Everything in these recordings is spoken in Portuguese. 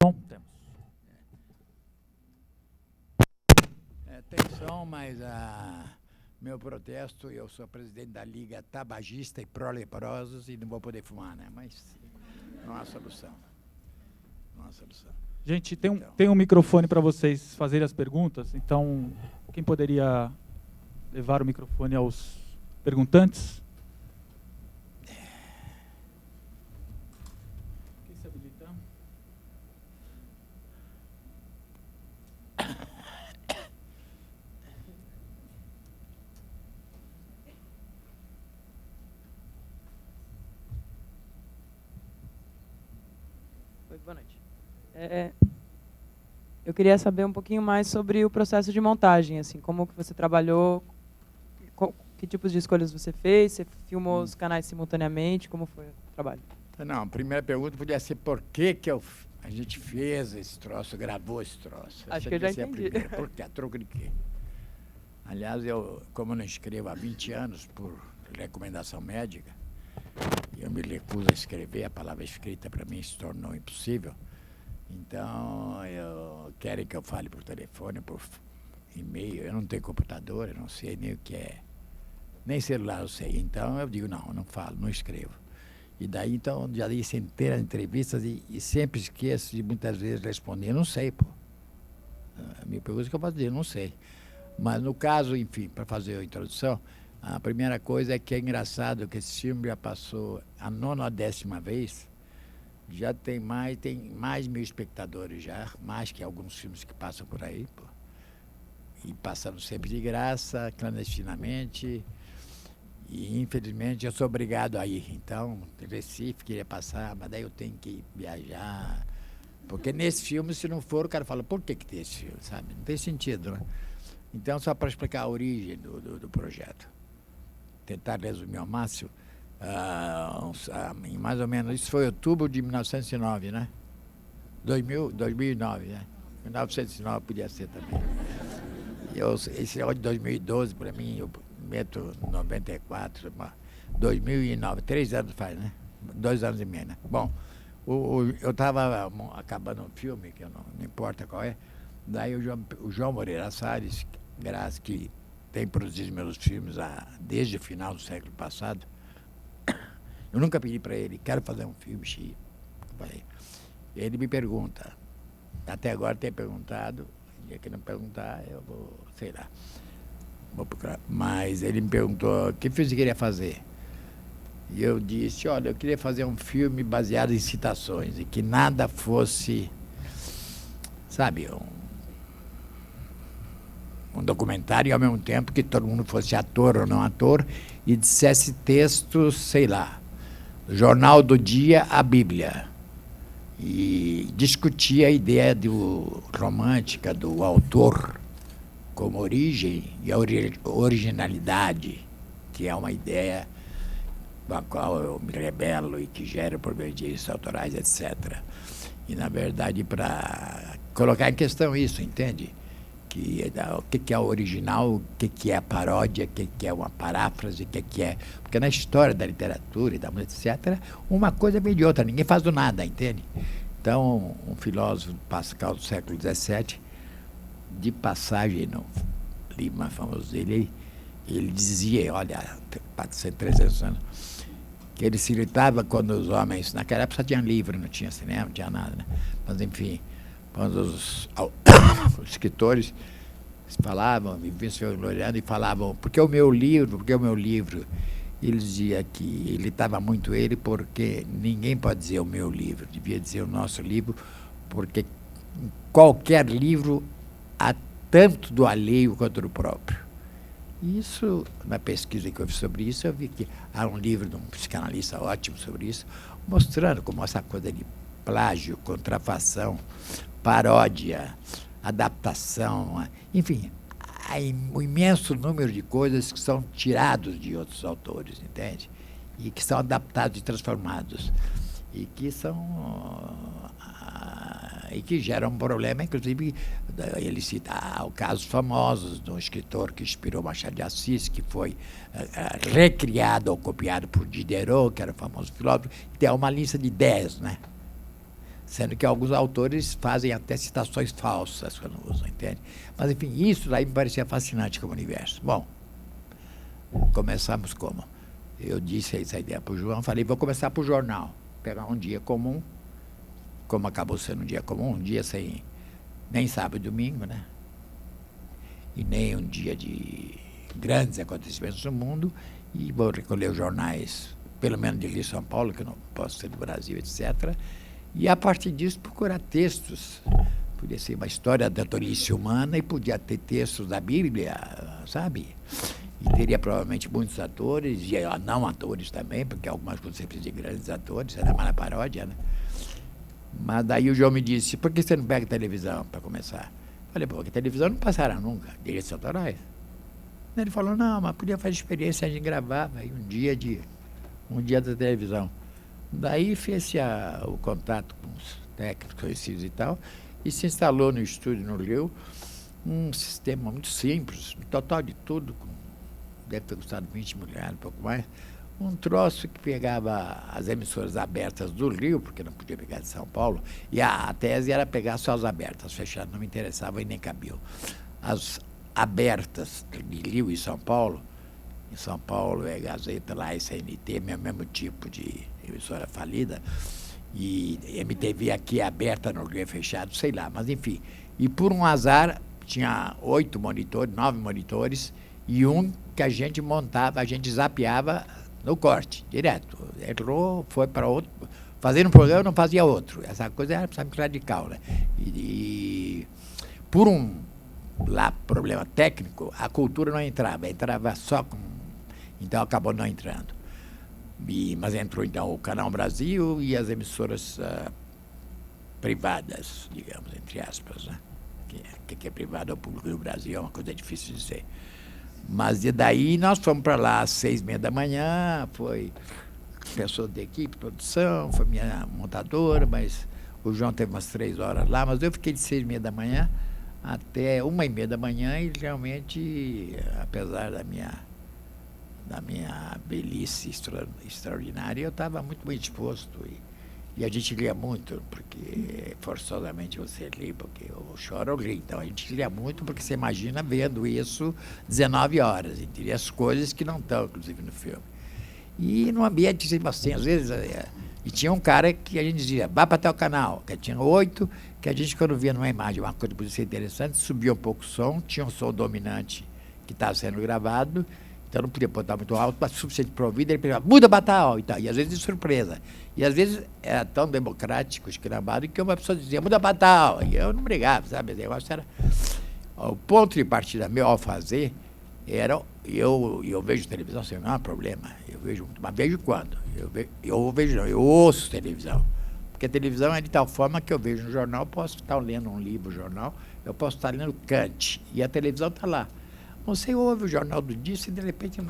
som? Temos. Tem som, mas meu protesto, eu sou presidente da Liga Tabagista e Pró-Leprosos e não vou poder fumar, né? Mas não há solução. Não há solução. Gente, tem um microfone para vocês fazerem as perguntas, então quem poderia levar o microfone aos perguntantes? Quem se habilita? Oi, boa noite. Eu queria saber um pouquinho mais sobre o processo de montagem, assim, como que você trabalhou, que tipos de escolhas você fez, você filmou os canais simultaneamente, como foi o trabalho? Não, a primeira pergunta podia ser por que a gente fez esse troço, gravou esse troço. Acho que eu já entendi. Por quê? A troco de quê? Aliás, como eu não escrevo há 20 anos por recomendação médica, eu me recuso a escrever, a palavra escrita para mim se tornou impossível. Então, querem que eu fale por telefone, por e-mail, eu não tenho computador, eu não sei nem o que é, nem celular eu sei. Então, eu digo, não falo, não escrevo. E daí, então, já dei centenas de entrevistas e sempre esqueço de muitas vezes responder, eu não sei, pô. A minha pergunta é que eu posso dizer, eu não sei. Mas no caso, enfim, para fazer a introdução, a primeira coisa é que é engraçado que esse filme já passou a 9ª ou 10ª vez, já tem mais de 1.000 espectadores já, mais que alguns filmes que passam por aí, pô. E passando sempre de graça, clandestinamente, e infelizmente eu sou obrigado a ir. Então, Recife queria passar, mas daí eu tenho que viajar, porque nesse filme, se não for, o cara fala, por que tem esse filme, sabe? Não tem sentido, né? Então, só para explicar a origem do projeto, tentar resumir ao máximo, mais ou menos, isso foi outubro de 1909, né? 2009, né? 1909 podia ser também. Esse ano de 2012, para mim, eu meto 94, 2009, 3 anos faz, né? 2 anos e meio, né? Bom, eu estava acabando um filme, que não importa qual é, daí o João Moreira Salles, que tem produzido meus filmes desde o final do século passado, eu nunca pedi para ele, quero fazer um filme X. Ele me pergunta, até agora tem perguntado, dia que não perguntar, eu vou, sei lá, vou procurar. Mas ele me perguntou, que filme você queria fazer? E eu disse, olha, eu queria fazer um filme baseado em citações, e que nada fosse, sabe, um documentário, e ao mesmo tempo que todo mundo fosse ator ou não ator, e dissesse textos, sei lá, Jornal do Dia, a Bíblia. E discutia a ideia romântica do autor como origem e a originalidade, que é uma ideia com a qual eu me rebelo e que gera problemas de direitos autorais, etc. E, na verdade, para colocar em questão isso, entende? O que é o original, o que é a paródia, o que é uma paráfrase, o que é... Porque na história da literatura e da música, etc., uma coisa vem de outra, ninguém faz do nada, entende? Então, um filósofo Pascal do século XVII, de passagem no livro mais famoso dele, ele dizia, olha, 400, 300 anos, que ele se irritava quando os homens, naquela época só tinha livro, não tinha cinema, não tinha nada, né? Mas, enfim, quando os escritores falavam, viviam se gloriando e falavam, por que o meu livro, ele dizia que ele estava muito porque ninguém pode dizer o meu livro, devia dizer o nosso livro, porque em qualquer livro há tanto do alheio quanto do próprio. Isso, na pesquisa que eu fiz sobre isso, eu vi que há um livro de um psicanalista ótimo sobre isso, mostrando como essa coisa de plágio, contrafação, paródia, adaptação, enfim, há um imenso número de coisas que são tirados de outros autores, entende? E que são adaptados e transformados. E que e que geram um problema, inclusive, ele cita casos famosos de um escritor que inspirou Machado de Assis, que foi recriado ou copiado por Diderot, que era o famoso filósofo, tem uma lista de 10, né? Sendo que alguns autores fazem até citações falsas quando usam, entende? Mas, enfim, isso daí me parecia fascinante como universo. Bom, começamos como? Eu disse essa ideia para o João, falei, vou começar por jornal, pegar um dia comum, como acabou sendo um dia comum, um dia sem nem sábado e domingo, né? E nem um dia de grandes acontecimentos no mundo, e vou recolher os jornais, pelo menos de Rio e São Paulo, que eu não posso ser do Brasil, etc., e, a partir disso, procurar textos. Podia ser uma história da torice humana e podia ter textos da Bíblia, sabe? E teria provavelmente muitos atores, e não atores também, porque algumas coisas você precisa de grandes atores, era mais na paródia, né? Mas daí o João me disse, por que você não pega televisão para começar? Falei, porque televisão não passará nunca, direitos autorais. Ele falou, não, mas podia fazer experiência, a gente gravava aí um dia da televisão. Daí fez-se o contato com os técnicos conhecidos e tal, e se instalou no estúdio no Rio um sistema muito simples, no total de tudo, deve ter custado 20 milhões, um pouco mais, um troço que pegava as emissoras abertas do Rio, porque não podia pegar de São Paulo, e a tese era pegar só as abertas, fechadas não me interessavam e nem cabiam. As abertas de Rio e São Paulo, em São Paulo é Gazeta, lá é CNT, mesmo tipo de emissora falida, e MTV aqui é aberta, no Rio é fechado, sei lá, mas enfim. E por um azar, tinha 8 monitores, 9 monitores, e um que a gente montava, a gente zapeava no corte, direto. Entrou, foi para outro, fazendo um programa não fazia outro. Essa coisa era muito radical, né? E por problema técnico, a cultura não entrava só com... Então acabou não entrando. Mas entrou então o Canal Brasil e as emissoras privadas, digamos, entre aspas, né? Que é privado ao público do Brasil, é uma coisa difícil de dizer. Mas e daí nós fomos para lá às 6h30 da manhã, foi pessoa da equipe, produção, foi minha montadora, mas o João teve umas 3 horas lá, mas eu fiquei de 6h30 da manhã até 1h30 da manhã e realmente, apesar da minha velhice extraordinária, eu estava muito bem disposto e a gente lia muito, porque forçosamente você lê, porque eu choro ou rio, então a gente lia muito porque você imagina vendo isso 19 horas, entendeu? As coisas que não estão, inclusive, no filme. E no ambiente, assim, às vezes, e tinha um cara que a gente dizia, vá para tal canal, que tinha 8, que a gente, quando via numa imagem uma coisa que podia ser interessante, subia um pouco o som, tinha um som dominante que estava sendo gravado, então não podia botar muito alto, mas suficiente para ouvir, ele perguntava, muda para tal, e tal, e às vezes de surpresa. E às vezes era tão democrático, escravado, que uma pessoa dizia, muda para tal, e eu não brigava, sabe, o negócio era... O ponto de partida meu ao fazer era, eu vejo televisão sem nenhum problema, eu vejo muito, mas vejo quando? Eu ouço televisão, porque a televisão é de tal forma que eu vejo um jornal, posso estar lendo um livro, jornal, eu posso estar lendo Kant, e a televisão está lá. Você ouve o Jornal do Dia e de repente,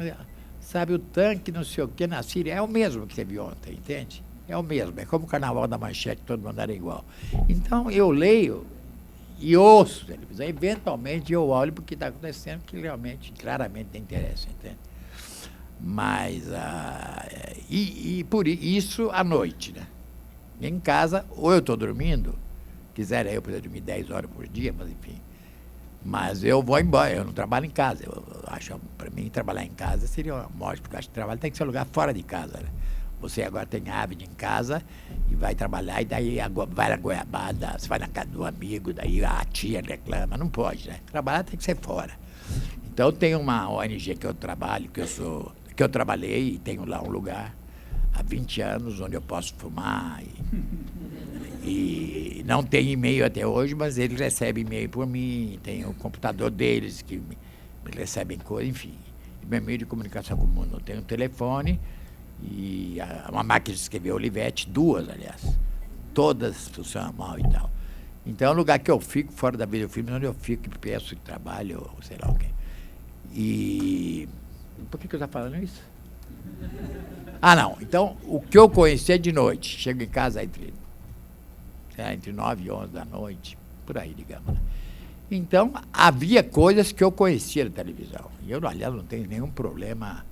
sabe, o tanque, não sei o que, na Síria, é o mesmo que você viu ontem, entende? É o mesmo, é como o Carnaval da Manchete, todo mundo era igual. Então, eu leio e ouço televisão, eventualmente eu olho porque está acontecendo que realmente, claramente tem interesse, entende? Mas, por isso, à noite, né? Em casa, ou eu estou dormindo, quisera eu poder dormir 10 horas por dia, mas enfim. Mas eu vou embora, eu não trabalho em casa. Eu acho, para mim, trabalhar em casa seria uma morte, porque eu acho que trabalho tem que ser um lugar fora de casa, né? Você agora tem hábito em casa e vai trabalhar, e daí vai na goiabada, você vai na casa do amigo, daí a tia reclama, não pode, né? Trabalhar tem que ser fora. Então, tem uma ONG que eu trabalho, que eu trabalhei e tenho lá um lugar há 20 anos onde eu posso fumar e não tem e-mail até hoje, mas eles recebem e-mail por mim, tem o computador deles que me recebem coisa, enfim. Meu meio de comunicação com o mundo, tem um telefone e uma máquina de escrever Olivetti, 2, aliás. Todas funcionam mal e tal. Então é um lugar que eu fico, fora da vida do filme, onde eu fico e peço trabalho, ou sei lá o quê. E... Por que eu estava falando isso? Não. Então, o que eu conheci é de noite. Chego em casa entre 9 e 11 da noite, por aí, digamos. Né? Então, havia coisas que eu conhecia da televisão. E eu, aliás, não tenho nenhum problema.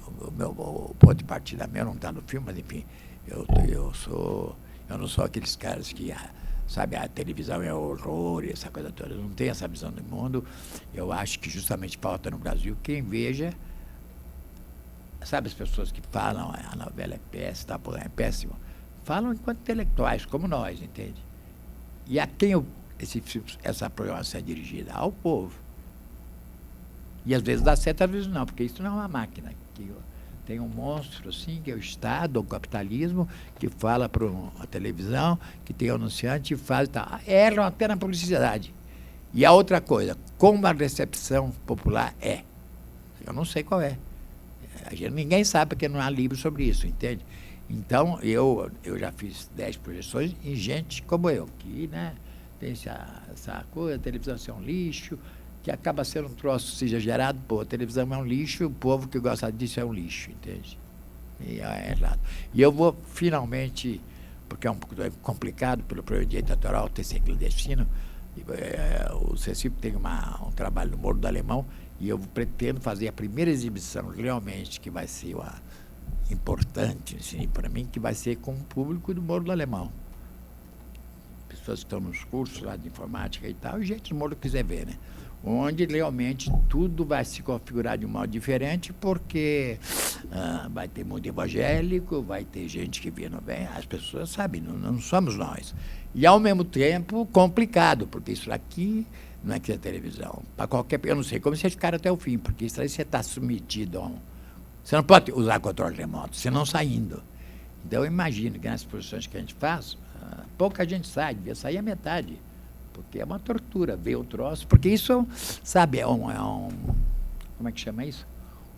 O ponto de partida meu não está no filme, mas, enfim, Eu não sou aqueles caras que, sabe, a televisão é horror, essa coisa toda. Eu não tenho essa visão do mundo. Eu acho que justamente falta no Brasil quem veja. Sabe, as pessoas que falam a novela é péssima, é péssimo, falam enquanto intelectuais, como nós, entende? E a quem essa programação é dirigida? Ao povo. E às vezes dá certo, às vezes não, porque isso não é uma máquina. Tem um monstro, assim, que é o Estado, o capitalismo, que fala para a televisão, que tem o anunciante e faz e tal. Erram até na publicidade. E a outra coisa, como a recepção popular é? Eu não sei qual é. Ninguém sabe, porque não há livro sobre isso, entende? Então, eu já fiz 10 projeções em gente como eu, que, né, tem essa coisa, a televisão é um lixo, que acaba sendo um troço, seja gerado, pô, a televisão é um lixo, o povo que gosta disso é um lixo, entende? E é errado. E eu vou, finalmente, porque é um pouco complicado, pelo problema de direito autoral, ter esse clandestino, o CECIP tem um trabalho no Morro do Alemão, e eu pretendo fazer a primeira exibição, realmente, que vai ser importante, assim, para mim, que vai ser com o público do Morro do Alemão. Pessoas que estão nos cursos lá de informática e tal, e gente do Morro que quiser ver, né? Onde realmente tudo vai se configurar de um modo diferente, porque vai ter muito evangélico, vai ter gente que vindo bem, as pessoas sabem, não somos nós. E, ao mesmo tempo, complicado, porque isso aqui não é que é televisão. Para qualquer... Eu não sei como vocês ficaram até o fim, porque isso aí você está submetido a Você não pode usar controle remoto, você não saindo. Então, eu imagino que nas exposições que a gente faz, pouca gente sai, devia sair a metade. Porque é uma tortura ver o troço, porque isso, sabe, como é que chama isso?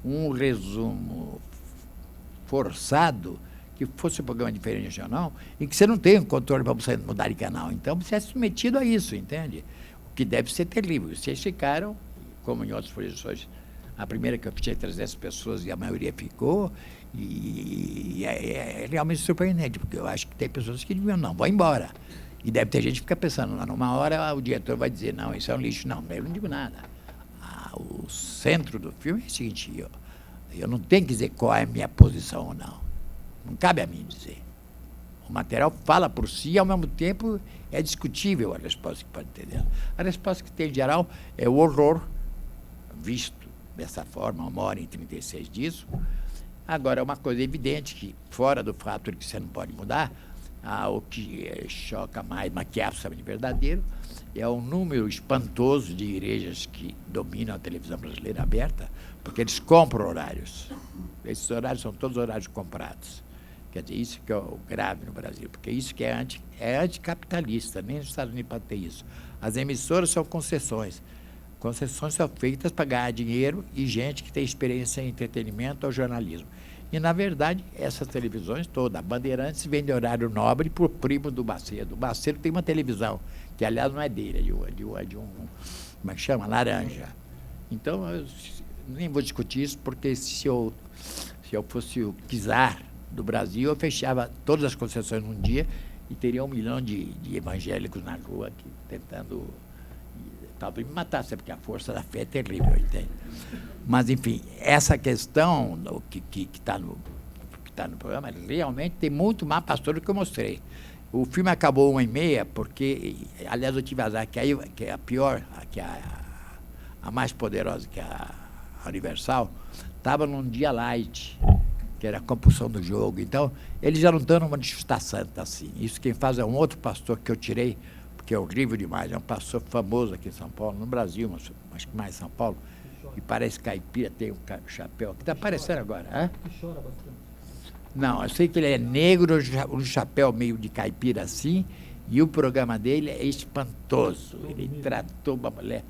Um resumo forçado, que fosse um programa diferente regional, em que você não tem um controle para você mudar de canal. Então, você é submetido a isso, entende? O que deve ser terrível. Vocês ficaram, como em outras projeções, a primeira que eu tinha 300 pessoas e a maioria ficou, e é realmente surpreendente, porque eu acho que tem pessoas que diziam, não, vão embora. E deve ter gente que fica pensando, numa hora o diretor vai dizer, não, isso é um lixo. Não, eu não digo nada. O centro do filme é o seguinte, eu não tenho que dizer qual é a minha posição ou não. Não cabe a mim dizer. O material fala por si e, ao mesmo tempo, é discutível a resposta que pode ter dela. A resposta que tem, em geral, é o horror, visto dessa forma, 1h36 disso. Agora, é uma coisa evidente que, fora do fato de que você não pode mudar, o que choca mais, mas que é absolutamente verdadeiro, é o número espantoso de igrejas que dominam a televisão brasileira aberta, porque eles compram horários. Esses horários são todos horários comprados. Quer dizer, isso que é o grave no Brasil, porque isso que é anticapitalista, nem nos Estados Unidos pode ter isso. As emissoras são concessões. Concessões são feitas para ganhar dinheiro e gente que tem experiência em entretenimento ou jornalismo. E, na verdade, essas televisões todas, a Bandeirantes vende horário nobre por primo do Macedo. O Macedo tem uma televisão, que, aliás, não é dele, é de um como é que chama? Laranja. Então, eu nem vou discutir isso, porque se eu fosse o czar do Brasil, eu fechava todas as concessões num dia e teria 1 milhão de evangélicos na rua aqui, tentando... talvez me matasse, porque a força da fé é terrível, entende? Mas, enfim, essa questão que está no programa, realmente tem muito mais pastor do que eu mostrei. O filme acabou 1h30, porque, aliás, eu tive azar, que é a pior, a mais poderosa, que é a Universal, estava num dia light, que era a compulsão do jogo. Então, eles já não estão numa de chutar santa, assim. Isso quem faz é um outro pastor que eu tirei, porque é horrível demais, é um pastor famoso aqui em São Paulo, no Brasil, mas acho que mais em São Paulo, e parece caipira, tem um chapéu, que está aparecendo agora. Hã? Que chora bastante. Não, eu sei que ele é negro, um chapéu meio de caipira assim, e o programa dele é espantoso. Ele tratou uma mulher...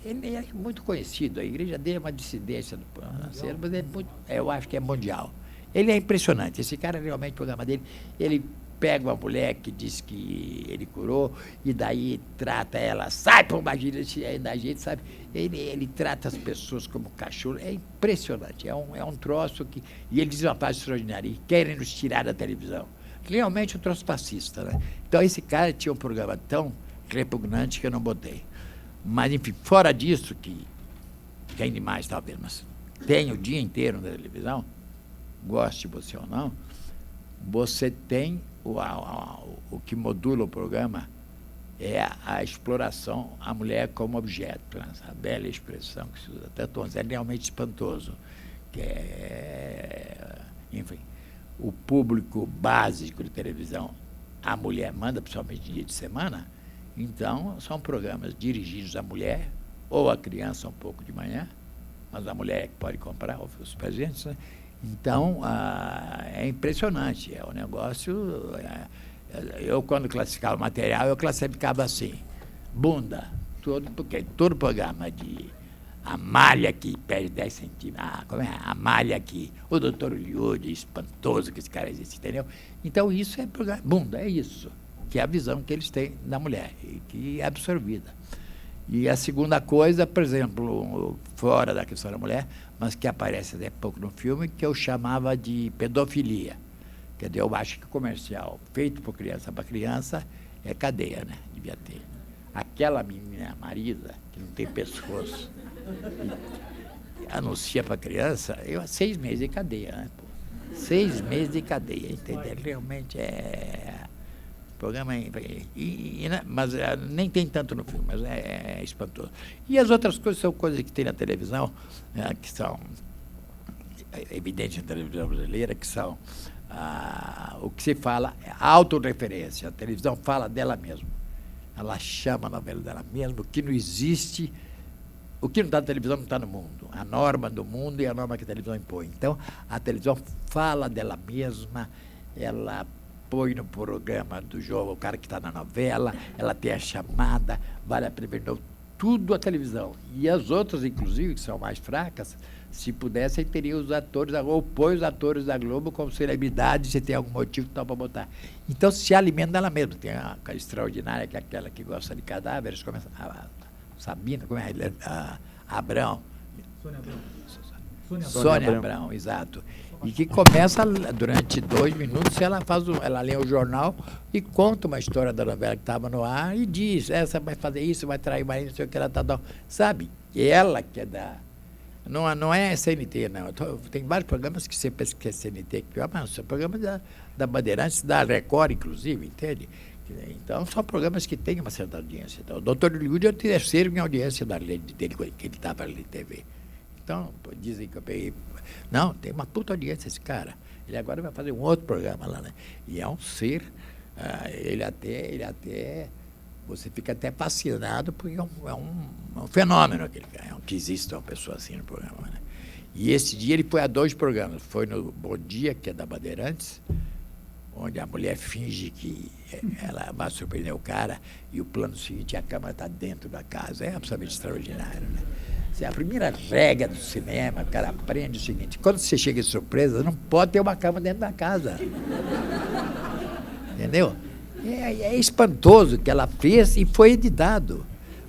Ele é muito conhecido, a igreja dele é uma dissidência do financeiro, mas é muito, eu acho que é mundial. Ele é impressionante, esse cara realmente, o programa dele, ele pega uma mulher que diz que ele curou, e daí trata ela, sai para uma gira da gente, sabe? Ele trata as pessoas como cachorro, é impressionante, é um troço que... E ele diz uma frase extraordinária, e querem nos tirar da televisão. Realmente um troço fascista, né? Então esse cara tinha um programa tão repugnante que eu não botei. Mas, enfim, fora disso, que tem demais talvez, mas tem o dia inteiro na televisão, goste você ou não, você tem o que modula o programa é a exploração, a mulher como objeto, né? Essa bela expressão que se usa tanto, é realmente espantoso, que enfim, o público básico de televisão, a mulher manda, principalmente dia de semana, então são programas dirigidos à mulher, ou à criança um pouco de manhã, mas a mulher é que pode comprar, os presentes, né? Então, é impressionante, é um negócio... eu, quando classificava o material, eu classificava assim, bunda, porque todo programa de a malha aqui perde 10 centímetros, como é? A malha aqui, o doutor Liude, espantoso que esse cara existe, entendeu? Então, isso é programa, bunda, é isso, que é a visão que eles têm da mulher, e que é absorvida. E a segunda coisa, por exemplo, fora da questão da mulher, mas que aparece até pouco no filme, que eu chamava de pedofilia. Quer dizer, eu acho que o comercial feito por criança para criança é cadeia, né? Devia ter. Aquela menina Marisa, que não tem pescoço, e anuncia para criança, 6 meses de cadeia, né? 6 meses de cadeia, entendeu? Realmente é... programa mas nem tem tanto no filme, mas é espantoso. E as outras coisas são coisas que tem na televisão, que são evidentes na televisão brasileira, que são o que se fala, a autorreferência. A televisão fala dela mesma. Ela chama a novela dela mesma, o que não existe, o que não está na televisão não está no mundo. A norma do mundo e a norma que a televisão impõe. Então, a televisão fala dela mesma, ela põe no programa do jogo o cara que está na novela, ela tem a chamada, vale a pena ver tudo a televisão. E as outras, inclusive, que são mais fracas, se pudessem, teriam os atores, ou põe os atores da Globo como celebridade, se tem algum motivo tal para botar. Então, se alimenta dela mesma. Tem a extraordinária, que é aquela que gosta de cadáveres, como a Sabina, como é? Abrão. Sônia Abrão, exato. E que começa, durante 2 minutos, ela lê o jornal e conta uma história da novela que estava no ar e diz, essa vai fazer isso, vai trair o marido, não sei o que ela está... Sabe? E ela que é da... Não é CNT, não. Tem vários programas que você pensa que é CNT, mas são programas da Bandeirantes, da Record, inclusive, entende? Então, são programas que têm uma certa audiência. Então, o Dr. Liude é o terceiro em audiência da rede dele, que ele estava na TV. Então, dizem que eu peguei... Não, tem uma puta audiência esse cara. Ele agora vai fazer um outro programa lá, né? E é um ser... ele até... Você fica até fascinado, porque é um fenômeno que existe uma pessoa assim no programa, né? E esse dia ele foi a 2 programas. Foi no Bom Dia, que é da Bandeirantes, onde a mulher finge que ela vai surpreender o cara, e o plano seguinte, a câmera está dentro da casa. É absolutamente extraordinário, né? A primeira regra do cinema, o cara aprende o seguinte: quando você chega de surpresa, não pode ter uma cama dentro da casa. Entendeu? É espantoso o que ela fez e foi editado.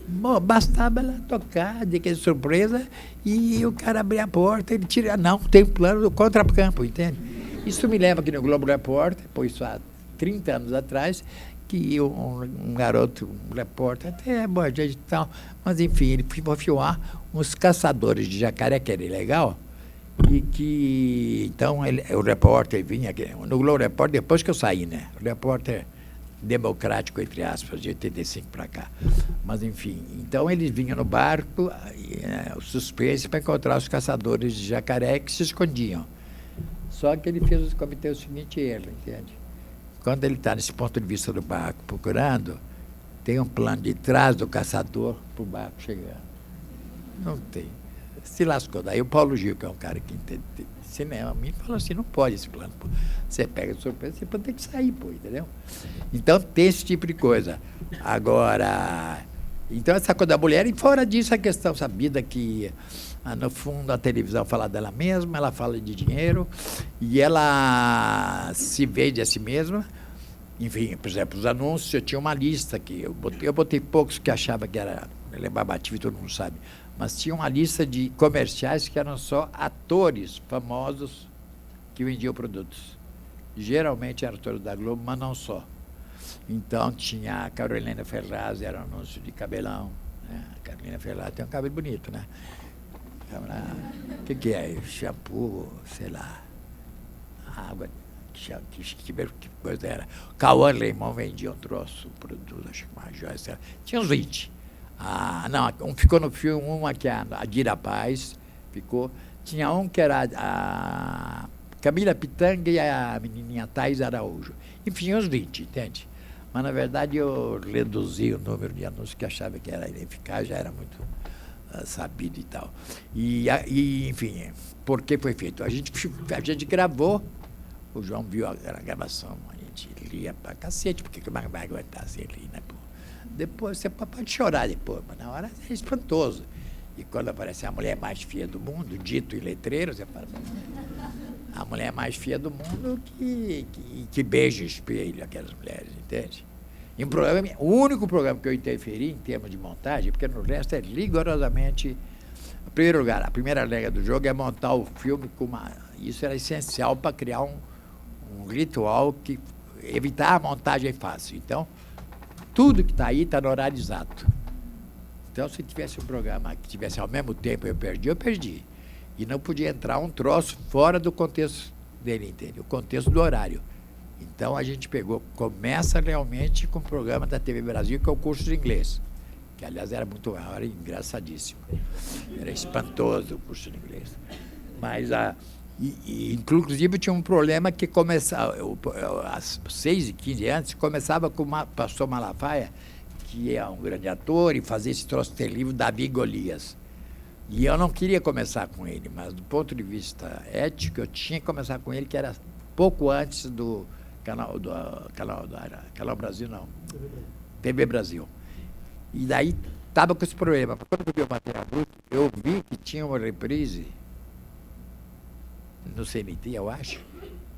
Bom, bastava ela tocar de que surpresa e o cara abrir a porta, ele tira. Não, tem um plano do contracampo, entende? Isso me leva aqui no Globo Repórter, pois isso há 30 anos atrás, que um garoto, um repórter, até boa gente e tal, mas enfim, ele foi filmar uns caçadores de jacaré, que era ilegal, e que, então, o repórter vinha aqui, no Globo Repórter, depois que eu saí, né? O repórter democrático, entre aspas, de 85 para cá. Mas, enfim, então eles vinham no barco, o suspense, para encontrar os caçadores de jacaré que se escondiam. Só que ele cometeu o seguinte erro, entende? Quando ele está nesse ponto de vista do barco procurando, tem um plano de trás do caçador para o barco chegando. Não tem. Se lascou. Daí o Paulo Gil, que é um cara que entende cinema, me falou assim, não pode esse plano. Pô. Você pega de surpresa, você pode ter que sair, pô, entendeu? Então, tem esse tipo de coisa. Agora, então essa coisa da mulher, e fora disso a questão sabida que, no fundo, a televisão fala dela mesma, ela fala de dinheiro, e ela se vende a si mesma. Enfim, por exemplo, os anúncios, eu tinha uma lista que eu botei poucos que achava que era babativo e todo mundo sabe, mas tinha uma lista de comerciais que eram só atores famosos que vendiam produtos. Geralmente eram atores da Globo, mas não só. Então tinha a Carolina Ferraz, era um anúncio de cabelão, né? A Carolina Ferraz tem um cabelo bonito, né? O que é? Shampoo, sei lá, água Que coisa era. Cauã Leimão vendia um troço, produto, acho que uma joia. Tinha uns 20. Não, ficou no filme, uma que a Dira Paz ficou. Tinha um que era a Camila Pitanga e a menininha Thais Araújo. Enfim, uns 20, entende? Mas, na verdade, eu reduzi o número de anúncios que achava que era ineficaz, já era muito sabido e tal. Enfim, por que foi feito? A gente gravou, o João viu a gravação, a gente lia pra cacete, porque como é que vai aguentar sem rir, né? Pô? Depois, você pode chorar depois, mas na hora é espantoso. E quando aparece a mulher mais feia do mundo, dito em letreiro, você fala, a mulher mais feia do mundo que beija o espelho, aquelas mulheres, entende? E o único programa que eu interferi em termos de montagem, porque no resto é rigorosamente... Em primeiro lugar, a primeira regra do jogo é montar o filme com uma... Isso era essencial para criar um ritual que evitar a montagem fácil. Então, tudo que está aí está no horário exato. Então, se tivesse um programa que tivesse ao mesmo tempo eu perdi. E não podia entrar um troço fora do contexto dele, entende? O contexto do horário. Então, a gente começa realmente com o programa da TV Brasil, que é o curso de inglês. Que, aliás, era muito raro e engraçadíssimo. Era espantoso o curso de inglês. Mas, inclusive, tinha um problema que começava, às 6h15 antes, começava com o pastor Malafaia, que é um grande ator, e fazia esse troço ter livro Davi e Golias. E eu não queria começar com ele, mas do ponto de vista ético, eu tinha que começar com ele, que era pouco antes do canal Brasil, não. TV Brasil. E daí estava com esse problema. Quando eu vi o material bruto, eu vi que tinha uma reprise no CNT, eu acho,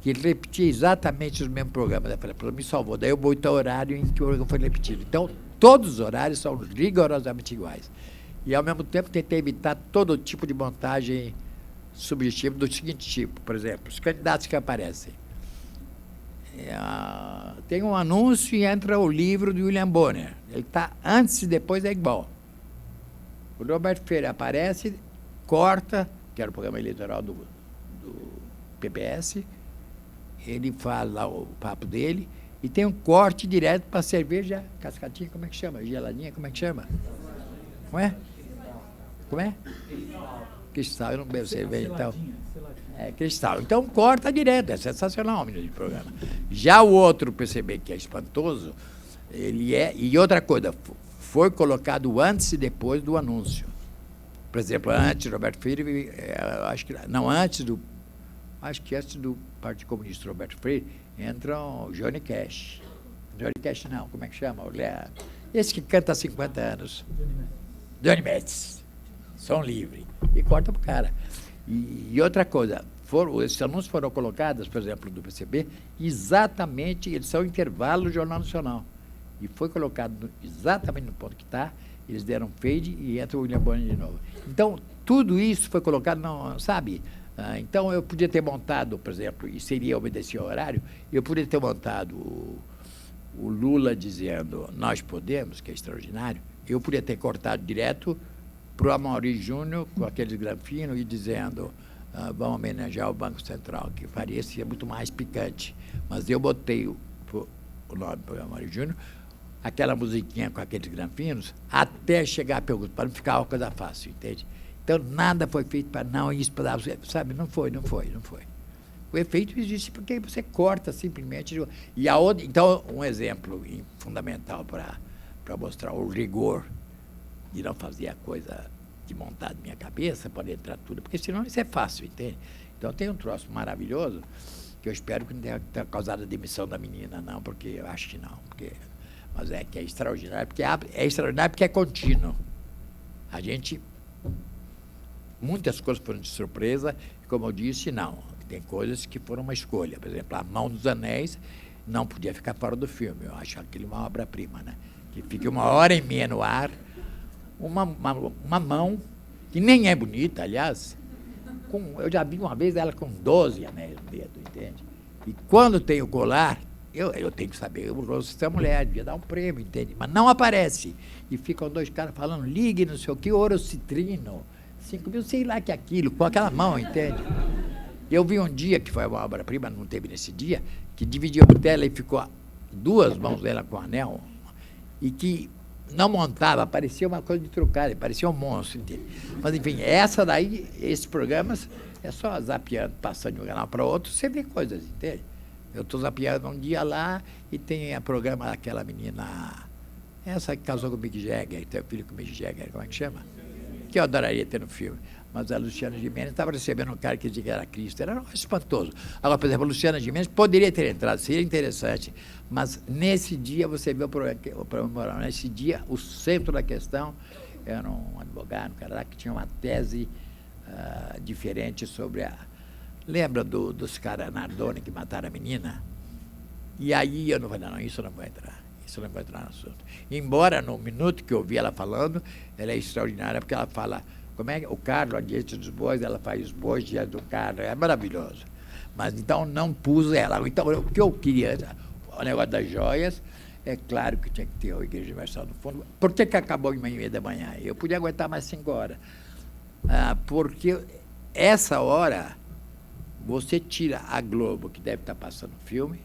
que ele repetia exatamente os mesmos programas. Eu falei, me salvou. Daí eu botei o horário em que o programa foi repetido. Então, todos os horários são rigorosamente iguais. E, ao mesmo tempo, tentei evitar todo tipo de montagem subjetiva do seguinte tipo. Por exemplo, os candidatos que aparecem. Tem um anúncio e entra o livro do William Bonner. Ele está antes e depois é igual. O Roberto Freire aparece, corta, que era o programa eleitoral do PPS, ele fala lá o papo dele, e tem um corte direto para cerveja, cascatinha, como é que chama? Geladinha, como é que chama? Como é? Como é? Cristal, eu não bebo cerveja, então. É, Cristal. Então, corta direto, é sensacional o menino de programa. Já o outro, perceber que é espantoso, ele é... E outra coisa, foi colocado antes e depois do anúncio. Por exemplo, antes do Roberto Freire, acho que antes do Partido Comunista Roberto Freire, entra o Johnny Cash. Johnny Cash não, como é que chama? Esse que canta há 50 anos. Johnny Metz. Som livre. E corta pro cara. E outra coisa, esses anúncios foram colocados, por exemplo, do PCB, exatamente, eles são intervalo do Jornal Nacional. E foi colocado exatamente no ponto que está, eles deram fade e entra o William Bonner de novo. Então, tudo isso foi colocado, não, sabe? Então, eu podia ter montado, por exemplo, e seria obedecer ao horário, eu poderia ter montado o Lula dizendo nós podemos, que é extraordinário, eu poderia ter cortado direto para o Amaury Júnior, com aqueles granfinos, e dizendo vamos homenagear o Banco Central, que faria ser muito mais picante. Mas eu botei o nome para o Amaury Júnior, aquela musiquinha com aqueles granfinos, até chegar a pergunta, para não ficar uma coisa fácil, entende? Então, nada foi feito para não isso, para sabe? Não foi. O efeito existe porque você corta simplesmente. Então, um exemplo fundamental para mostrar o rigor de não fazer a coisa de montar da minha cabeça, pode entrar tudo, porque senão isso é fácil, entende? Então, tem um troço maravilhoso, que eu espero que não tenha causado a demissão da menina, não, porque eu acho que não. Mas que é extraordinário, porque é contínuo. Muitas coisas foram de surpresa, e como eu disse, não. Tem coisas que foram uma escolha. Por exemplo, A Mão dos Anéis não podia ficar fora do filme. Eu acho aquilo uma obra-prima, né? Que fica 1h30 no ar, uma mão, que nem é bonita, aliás, eu já vi uma vez ela com 12 anéis no dedo, entende? E quando tem o colar, eu tenho que saber o rosto dessa mulher, devia dar um prêmio, entende? Mas não aparece. E ficam dois caras falando, ligue, não sei o que, ouro citrino, 5 mil, sei lá que é aquilo, com aquela mão, entende? Eu vi um dia, que foi uma obra-prima, não teve nesse dia, que dividiu a tela e ficou 2 mãos dela com anel, e que não montava, parecia uma coisa de trucada, parecia um monstro, entende? Mas, enfim, essa daí, esses programas, é só zapeando, passando de um canal para outro, você vê coisas, entende? Eu estou zapeando um dia lá e tem a programa daquela menina, essa que casou com o Mick Jagger, tem o filho com o Mick Jagger, como é que chama? Que eu adoraria ter no filme. Mas a Luciana Gimenez estava recebendo um cara que dizia que era Cristo, era espantoso. Agora, por exemplo, a Luciana Gimenez poderia ter entrado, seria interessante, mas nesse dia você vê o programa moral. Nesse dia, o centro da questão era um advogado, um cara lá que tinha uma tese diferente sobre a... Lembra dos caras Nardoni que mataram a menina? E aí eu não falei, não, isso eu não vou entrar. Isso eu não vou entrar no assunto. Embora, no minuto que eu ouvi ela falando, ela é extraordinária, porque ela fala... Como é que o carro adiante dos bois, ela faz os bois diante do carro, é maravilhoso. Mas então não pus ela. Então o que eu queria, o negócio das joias, é claro que tinha que ter a Igreja Universal no fundo. Por que acabou em 1h30 da manhã? Eu podia aguentar mais 5 horas. Porque essa hora você tira a Globo, que deve estar passando filme,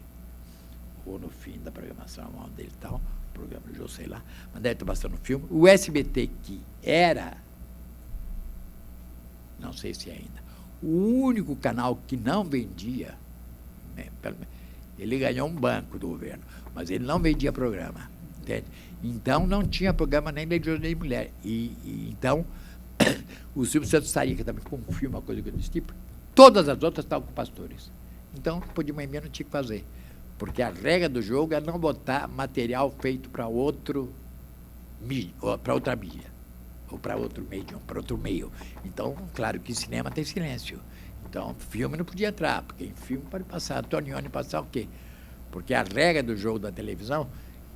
ou no fim da programação, a mão dele e tal, o programa do Jô, sei lá, mas deve estar passando filme. O SBT, que era... não sei se ainda, o único canal que não vendia, né, ele ganhou um banco do governo, mas ele não vendia programa, entende? Então não tinha programa nem de nem de mulher. Então, o Silvio Santos estaria também com um filme, uma coisa desse tipo, todas as outras estavam com pastores. Então, depois de 1h30 não tinha que fazer, porque a regra do jogo é não botar material feito para outra mídia, ou para outro medium, para outro meio. Então, claro que cinema tem silêncio. Então, filme não podia entrar, porque em filme pode passar, Antonioni passar o quê? Porque a regra do jogo da televisão,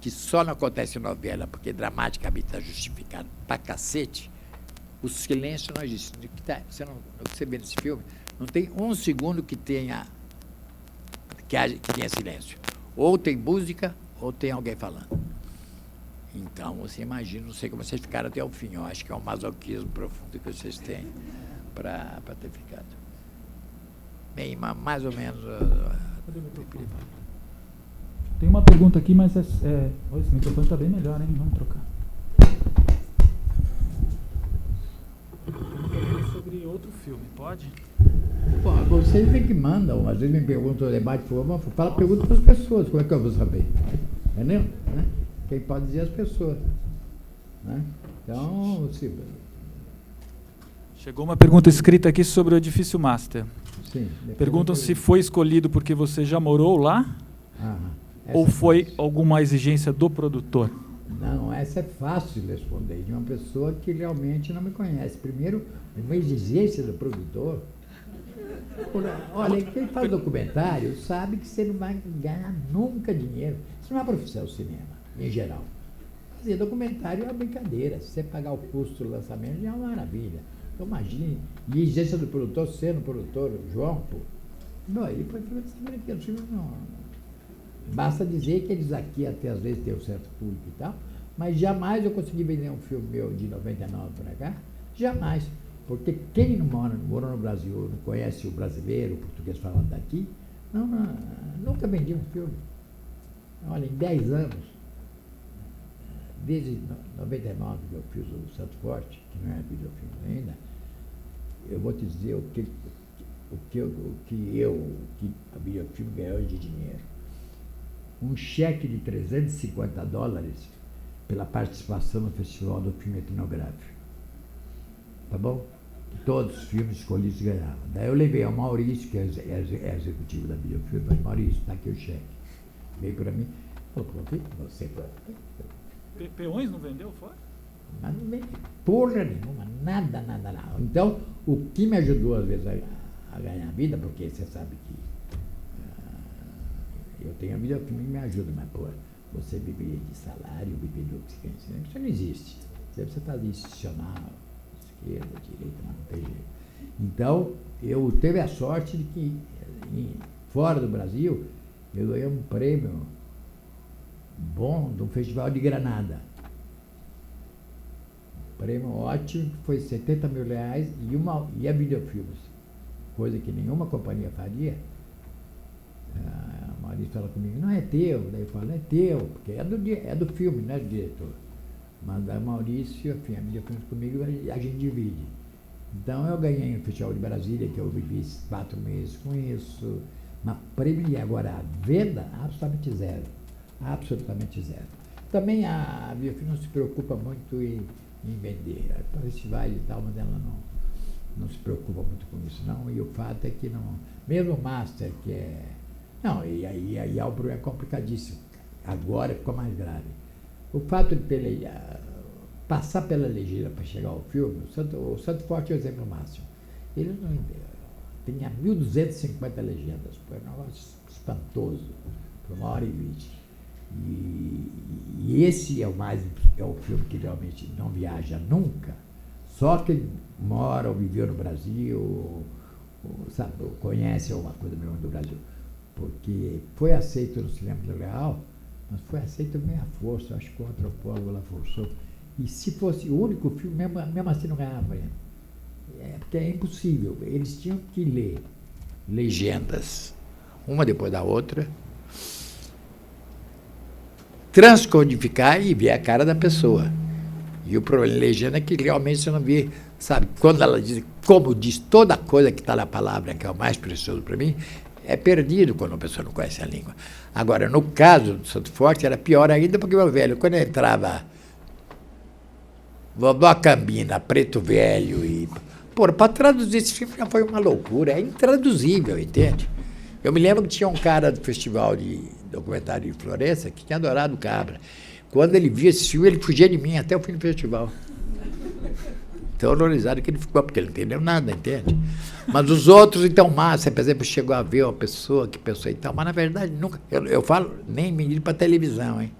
que só não acontece em novela, porque dramaticamente está justificado pra cacete, o silêncio não existe. O que você vê nesse filme, não tem um segundo que tenha silêncio. Ou tem música, ou tem alguém falando. Então, você imagina, não sei como vocês ficaram até o fim. Eu acho que é um masoquismo profundo que vocês têm para ter ficado. Bem, mais ou menos... Tem uma pergunta aqui, mas esse microfone está bem melhor, hein? Vamos trocar. Sobre outro filme, pode? Pô, vocês é que mandam. Às vezes me perguntam no debate, pergunta para as pessoas, como é que eu vou saber? Entendeu? Né? Quem pode dizer as pessoas. Né? Então, chegou uma pergunta escrita aqui sobre o Edifício Master. Sim. Perguntam se foi escolhido porque você já morou lá ou foi alguma exigência do produtor? Não, essa é fácil de responder, de uma pessoa que realmente não me conhece. Primeiro, uma exigência do produtor. Olha, quem faz documentário sabe que você não vai ganhar nunca dinheiro. Isso não é profissão, cinema, em geral. Fazer documentário é uma brincadeira. Se você pagar o custo do lançamento, já é uma maravilha. Então, imagine, e a exigência do produtor, sendo produtor, João, pô, não, ele foi fazer aquele filme, não. Basta dizer que eles aqui até às vezes têm um certo público e tal, mas jamais eu consegui vender um filme meu de 99 para cá, jamais. Porque quem não morou no Brasil, não conhece o brasileiro, o português falando daqui, nunca vendi um filme. Olha, em 10 anos, desde 99 que eu fiz o Santo Forte, que não é videofilme ainda, eu vou te dizer o que a videofilme ganhou de dinheiro. Um cheque de $350 pela participação no Festival do Filme Etnográfico. Tá bom? Todos os filmes escolhidos ganhavam. Daí eu levei ao Maurício, que é executivo da Biofilme, falei, Maurício, está aqui o cheque. Veio para mim, falou, você... Peões não vendeu fora? Mas não vendeu porra nenhuma, nada. Então, o que me ajudou às vezes a ganhar a vida, porque você sabe que eu tenho a vida que me ajuda, mas, pô, você viver de salário, viver do que você ganha, isso não existe. Você está ali institucional, esquerda, direita, mas não tem jeito. Então, eu teve a sorte de que, fora do Brasil, eu ganhei um prêmio bom do Festival de Granada. Um prêmio ótimo, que foi R$70 mil e a Videofilmes. coisa que nenhuma companhia faria. A Maurício fala comigo, não é teu. Daí eu falo, é teu, porque é do filme, não é do diretor. Mas a Maurício, a mídia Filmes comigo, a gente divide. Então eu ganhei no Festival de Brasília, que eu vivi 4 meses com isso. Mas premiei agora a venda, absolutamente zero. Absolutamente zero. Também a Biofilme não se preocupa muito em vender. Para festivais e tal, mas ela não se preocupa muito com isso, não. E o fato é que não. Mesmo o Master, que é. Não, e aí o problema é complicadíssimo. Agora ficou mais grave. O fato de passar pela legenda para chegar ao filme, o Santo Forte é o exemplo máximo. Ele não tinha 1.250 legendas, foi um negócio espantoso, por 1h20. E esse é o filme que realmente não viaja nunca, só que mora ou viveu no Brasil, ou sabe, conhece alguma coisa mesmo do Brasil. Porque foi aceito no cinema do Real, mas foi aceito meio à força, acho que o antropólogo lá forçou. E se fosse o único filme, mesmo assim não ganhava. Porque é impossível. Eles tinham que ler legendas, uma depois da outra, transcodificar e ver a cara da pessoa. E o problema de legenda é que realmente você não vê, sabe, quando ela diz, como diz toda coisa que está na palavra, que é o mais precioso para mim, é perdido quando a pessoa não conhece a língua. Agora, no caso do Santo Forte, era pior ainda, porque, meu velho, quando entrava Vovó Cambina, Preto Velho e... Pô, para traduzir esse filme já foi uma loucura, é intraduzível, entende? Eu me lembro que tinha um cara do Festival de Documentário de Florença que tinha adorado Cabra. Quando ele via esse filme, ele fugia de mim até o fim do festival. Tão horrorizado que ele ficou, porque ele não entendeu nada, entende? Mas os outros, então, massa, por exemplo, chegou a ver uma pessoa que pensou e tal, mas na verdade nunca. Eu falo, nem menino para televisão, hein?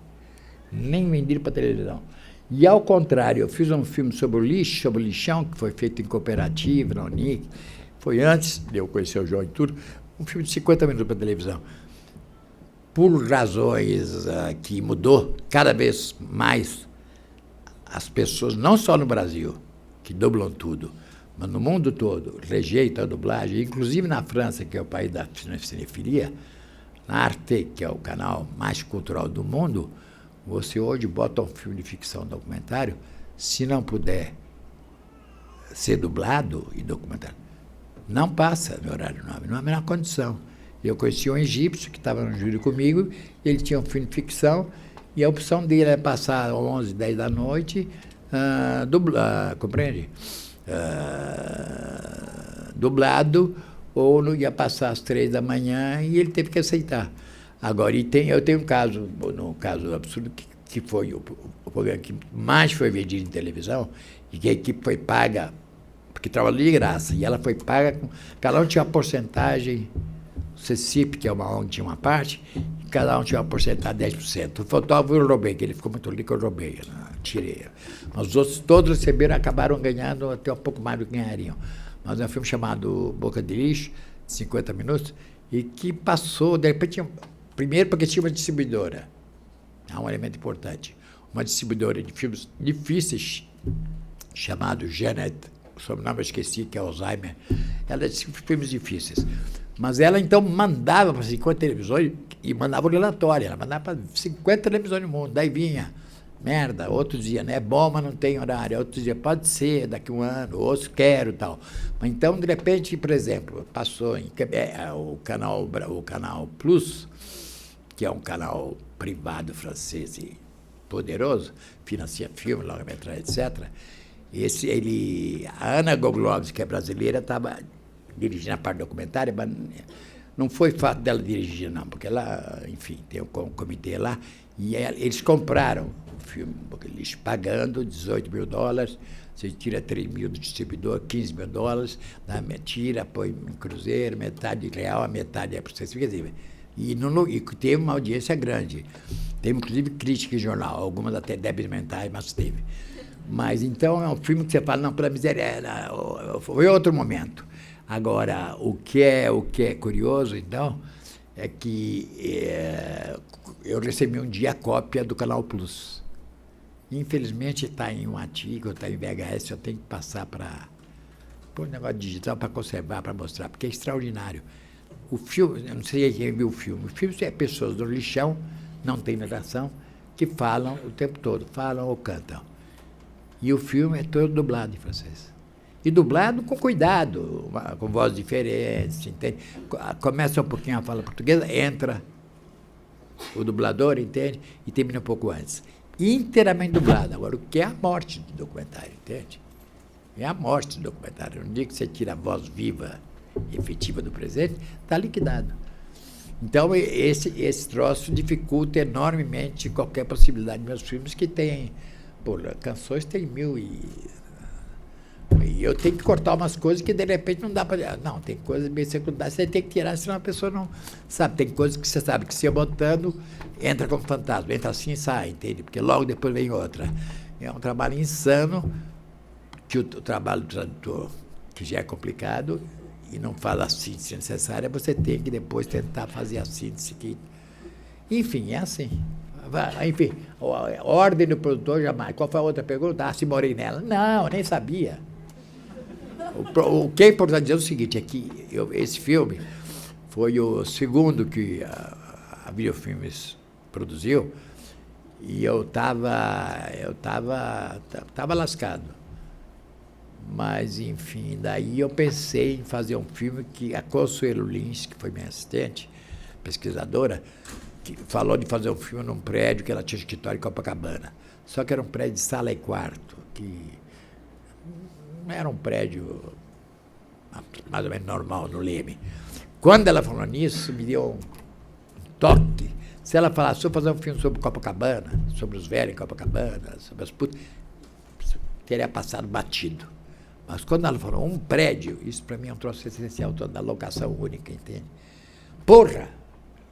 Nem menino para televisão. E ao contrário, eu fiz um filme sobre o lixo, sobre o lixão, que foi feito em cooperativa, na Unic. Foi antes de eu conhecer o João e tudo, um filme de 50 minutos para televisão. Por razões que mudou cada vez mais as pessoas, não só no Brasil, que dublam tudo, mas no mundo todo, rejeitam a dublagem, inclusive na França, que é o país da cinefilia, na Arte, que é o canal mais cultural do mundo, você hoje bota um filme de ficção documentário, se não puder ser dublado e documentário, não passa no horário nobre, não há a menor condição. Eu conheci um egípcio que estava no júri comigo, ele tinha um filme de ficção, e a opção dele era passar às 11, 10 da noite, compreende? Dublado, ou não ia passar às 3 da manhã, e ele teve que aceitar. Agora, eu tenho um caso, no caso absurdo, que foi o programa que mais foi vendido em televisão, e que a equipe foi paga, porque trabalhou de graça, e ela foi paga, cada um tinha uma porcentagem, o CECIP, que é uma ONG, tinha uma parte, e cada um tinha uma porcentagem de 10%. O fotógrafo eu roubei, que ele ficou muito rico, eu roubei, tirei. Mas os outros todos receberam, acabaram ganhando até um pouco mais do que ganhariam. Mas é um filme chamado Boca de Lixo, de 50 minutos, e que passou, de repente, primeiro porque tinha uma distribuidora, é um elemento importante, uma distribuidora de filmes difíceis, chamado Janet, o sobrenome eu esqueci, que é Alzheimer, ela distribui filmes difíceis. Mas ela, então, mandava para 50 televisões e mandava o relatório, ela mandava para 50 televisões no mundo, daí vinha, merda, outro dia, né, é bom, mas não tem horário, outro dia, pode ser, daqui a um ano, outro quero e tal. Então, de repente, por exemplo, passou em o canal Plus, que é um canal privado francês e poderoso, financia filme, longa-metragem, etc. A Ana Goglovski, que é brasileira, estava dirigindo a parte documentária, mas não foi fato dela dirigir, não, porque ela, enfim, tem um comitê lá, e eles compraram o filme, eles pagando $18 mil, você tira 3 mil do distribuidor, $15 mil, tira, põe em cruzeiro, metade real, a metade é processo, quer dizer, e teve uma audiência grande. Teve, inclusive, crítica em jornal, algumas até débeis mentais, mas teve. Mas, então, é um filme que você fala, não, pela miséria, foi outro momento. Agora, o que é curioso, então, é que eu recebi um dia a cópia do Canal Plus. Infelizmente, está em um artigo, está em VHS, eu tenho que passar para Põe um negócio digital para conservar, para mostrar, porque é extraordinário. O filme, eu não sei quem viu o filme é pessoas do lixão, não tem narração, que falam o tempo todo, falam ou cantam. E o filme é todo dublado em francês. E dublado com cuidado, com vozes diferentes, entende? Começa um pouquinho a fala portuguesa, entra o dublador, entende? E termina um pouco antes. Inteiramente dublado. Agora, o que é a morte do documentário, entende? É a morte do documentário. No dia que você tira a voz viva, efetiva do presente, está liquidado. Então, esse troço dificulta enormemente qualquer possibilidade de meus filmes que tem... Pô, canções tem 1000 e eu tenho que cortar umas coisas que de repente não dá para... Não, tem coisas bem secundárias, você tem que tirar, senão a pessoa não sabe. Tem coisas que você sabe que se eu botando, entra como fantasma, entra assim e sai, entende? Porque logo depois vem outra. É um trabalho insano, que o trabalho do tradutor, que já é complicado, e não faz a síntese necessária, você tem que depois tentar fazer a síntese que... Enfim, é assim. Enfim, a ordem do produtor jamais. Qual foi a outra pergunta? Se morei nela. Não, eu nem sabia. O que é importante dizer é o seguinte, é que esse filme foi o segundo que a Videofilmes produziu, e eu tava lascado. Mas, enfim, daí eu pensei em fazer um filme que a Consuelo Lins, que foi minha assistente, pesquisadora, que falou de fazer um filme num prédio que ela tinha escritório em Copacabana. Só que era um prédio de sala e quarto, que não era um prédio mais ou menos normal no Leme. Quando ela falou nisso, me deu um toque. Se ela falasse, se eu fazer um filme sobre Copacabana, sobre os velhos em Copacabana, sobre as putas, teria passado batido. Mas quando ela falou um prédio, isso para mim é um troço essencial, toda a locação única, entende? Porra!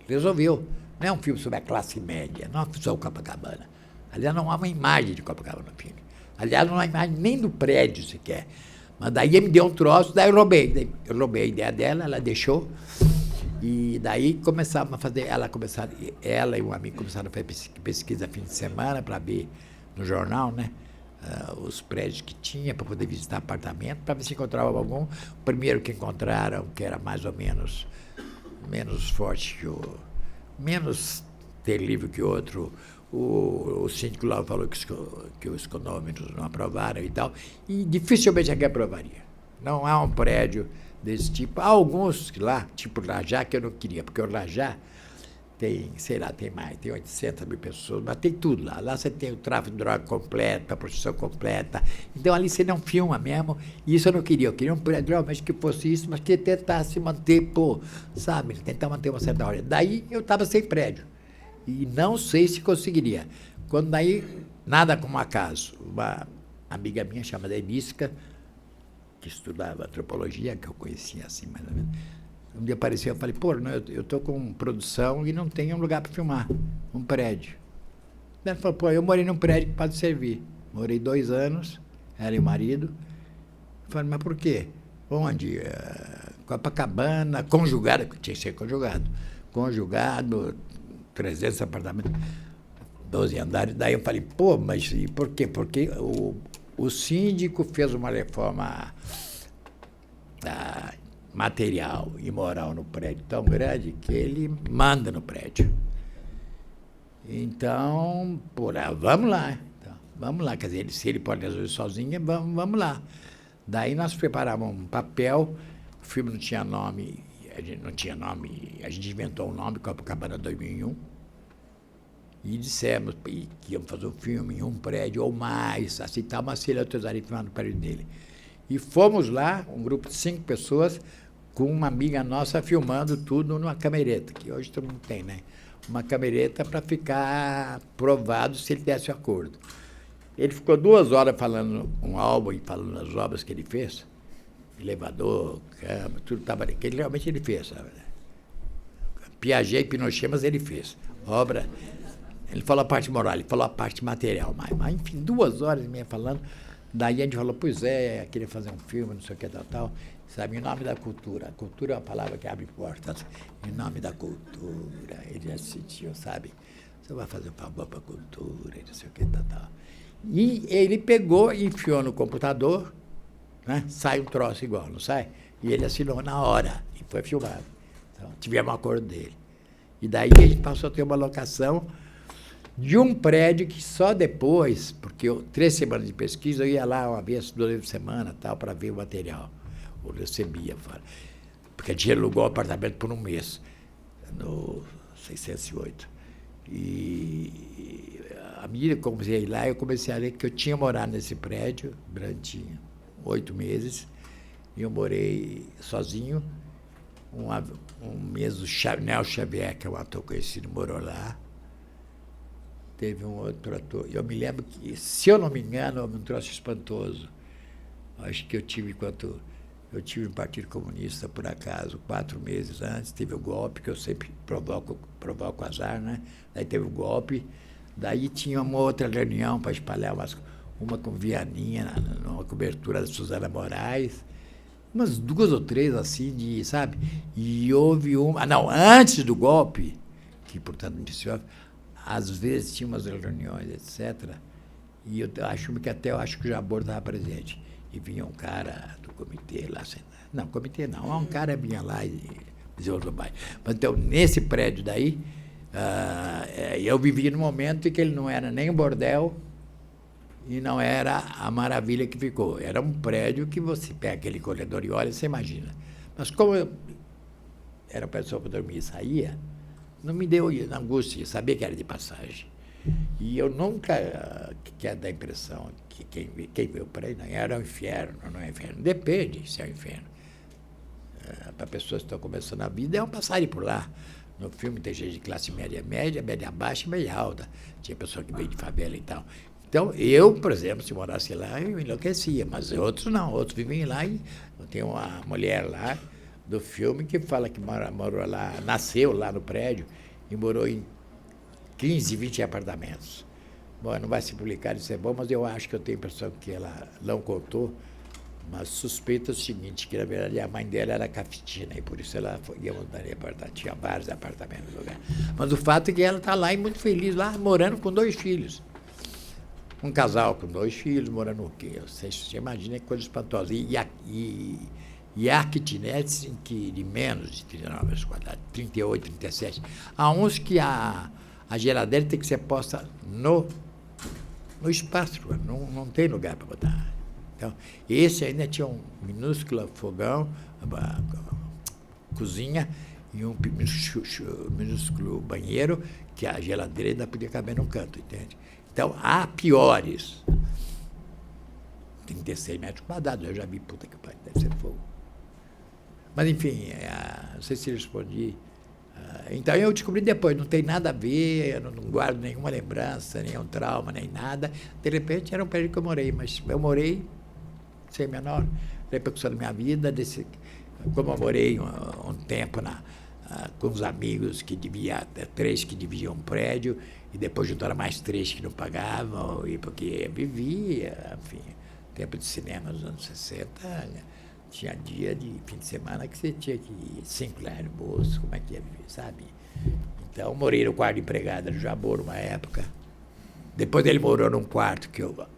Resolveu. Não é um filme sobre a classe média, não é sobre Copacabana. Aliás, não há uma imagem de Copacabana no filme. Aliás, não há imagem nem do prédio sequer. Mas daí ele me deu um troço, daí eu roubei. Eu roubei a ideia dela, ela deixou. E daí começaram a fazer, ela e um amigo começaram a fazer pesquisa fim de semana para ver no jornal, né? Os prédios que tinha, para poder visitar apartamento, para ver se encontrava algum. O primeiro que encontraram, que era mais ou menos forte que o... menos terrível que o outro, o síndico lá falou que os condôminos não aprovaram e tal, e dificilmente alguém aprovaria. Não há um prédio desse tipo. Há alguns lá, tipo Rajá, que eu não queria, porque o Rajá tem, sei lá, tem 800 mil pessoas, mas tem tudo lá. Lá você tem o tráfico de droga completo, a prostituição completa. Então ali você não filma mesmo, e isso eu não queria. Eu queria um prédio realmente que fosse isso, mas que tentasse manter, sabe, tentar manter uma certa ordem. Daí eu estava sem prédio, e não sei se conseguiria. Quando daí, nada como acaso, uma amiga minha chamada Enísca, que estudava antropologia, que eu conhecia assim mais ou menos, um dia apareceu, eu falei, eu estou com produção e não tenho um lugar para filmar, um prédio. Ela falou, eu morei num prédio que pode servir. Morei 2 anos, ela e o marido. Eu falei, mas por quê? Onde? Copacabana, conjugado, tinha que ser conjugado, 300 apartamentos, 12 andares. Daí eu falei, mas e por quê? Porque o síndico fez uma reforma material e moral no prédio tão grande que ele manda no prédio. Então, vamos lá. Então, vamos lá, quer dizer, se ele pode resolver sozinho, vamos lá. Daí nós preparávamos um papel, o filme não tinha nome, a gente inventou um nome, Copacabana 2001, e dissemos que íamos fazer um filme em um prédio ou mais, assim tal, mas se ele autorizaria filmar no prédio dele. E fomos lá, um grupo de 5 pessoas, com uma amiga nossa filmando tudo numa camereta, que hoje todo mundo tem, né? Uma camereta para ficar provado se ele desse acordo. Ele ficou 2 horas falando um álbum e falando as obras que ele fez, elevador, cama, tudo estava ali, que realmente ele fez, sabe? Piaget e Pinochet, mas ele fez. Obra, ele falou a parte moral, ele falou a parte material, mas enfim, 2 horas e meia falando. Daí a gente falou, queria fazer um filme, não sei o que, tal, sabe, em nome da cultura. A cultura é uma palavra que abre portas. Em nome da cultura, ele já se sentiu, sabe, você vai fazer um favor para a cultura, não sei o que, tal. E ele pegou, enfiou no computador, né? Sai um troço igual, não sai? E ele assinou na hora e foi filmado. Então, tivemos um acordo dele. E daí a gente passou a ter uma locação de um prédio que só depois, porque 3 semanas de pesquisa, eu ia lá uma vez, 2 vezes por semana, tal, para ver o material. Eu recebia, porque a gente alugou o apartamento por um mês, no 608. E à medida que eu comecei a ir lá, eu comecei a ver que eu tinha morado nesse prédio, Brantinho, 8 meses, e eu morei sozinho. Um mês o Nel Xavier, que é um ator conhecido, morou lá. Teve um outro ator. Eu me lembro que, se eu não me engano, um troço espantoso. Acho que eu tive no Partido Comunista, por acaso, 4 meses antes, teve o golpe, que eu sempre provoco azar, né? Daí teve o golpe, daí tinha uma outra reunião para espalhar uma com Vianinha, numa cobertura da Suzana Moraes, umas 2 ou 3 assim, sabe? E houve uma... Não, antes do golpe, que, portanto, me disse, às vezes tinha umas reuniões, etc. E eu acho que o Jabor estava presente. E vinha um cara do comitê lá. Não, comitê não. Um cara vinha lá e dizia outro pai. Mas então, nesse prédio daí, eu vivia num momento em que ele não era nem um bordel e não era a maravilha que ficou. Era um prédio que você pega aquele corredor e olha, você imagina. Mas como eu era uma pessoa para dormir e saía, não me deu angústia, sabia que era de passagem. E eu nunca quero dar a impressão que quem veio para aí não era um inferno, não é inferno. Depende se é um inferno. Para pessoas que estão começando a vida, é um passagem por lá. No filme tem gente de classe média, média baixa e média alta. Tinha pessoa que veio de favela e tal. Então, eu, por exemplo, se morasse lá, eu enlouquecia, mas outros não. Outros vivem lá e eu tenho uma mulher lá do filme que fala que morou lá, nasceu lá no prédio e morou em 15, 20 apartamentos. Bom, não vai se publicar, isso é bom, mas eu acho que eu tenho a impressão que ela não contou, mas suspeita o seguinte, que na verdade a mãe dela era cafetina e por isso ela ia mudar de apartamento, tinha vários apartamentos no lugar. Mas o fato é que ela está lá e muito feliz, lá morando com 2 filhos. Um casal com 2 filhos, morando o quê? Você imagina que coisa espantosa. E há kitnets de menos de 39 metros quadrados, 38, 37. Há uns que a geladeira tem que ser posta no espaço, não tem lugar para botar. Então, esse ainda tinha um minúsculo fogão, uma cozinha e um minúsculo banheiro, que a geladeira ainda podia caber num canto, entende? Então, há piores. 36 metros quadrados, eu já vi, puta que pariu, deve ser fogo. Mas, enfim, não sei se respondi. Então, eu descobri depois, não tem nada a ver, eu não guardo nenhuma lembrança, nenhum trauma, nem nada. De repente, era um prédio que eu morei, mas eu morei sem menor repercussão na minha vida. Como eu morei um tempo com os amigos que 3 que dividiam um prédio, e depois juntaram mais 3 que não pagavam, e porque vivia, enfim, tempo de cinema nos anos 60, tinha dia de fim de semana que você tinha que ir 5 lá no bolso, como é que ia viver, sabe? Então, morei no quarto de empregada do Jabor uma época. Depois ele morou num quarto,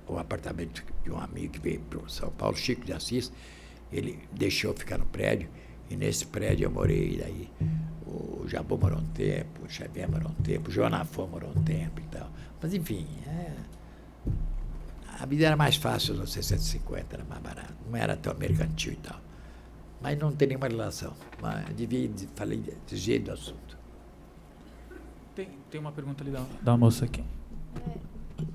o apartamento de um amigo que veio para São Paulo, Chico de Assis, ele deixou ficar no prédio, e nesse prédio eu morei, daí o Jabor morou um tempo, o Xavier morou um tempo, o Jonafon morou um tempo e tal. Mas, enfim, a vida era mais fácil nos 650, era mais barato, não era tão mercantil e tal. Mas não tem nenhuma relação. Mas falei de jeito do assunto. Tem uma pergunta ali da moça aqui.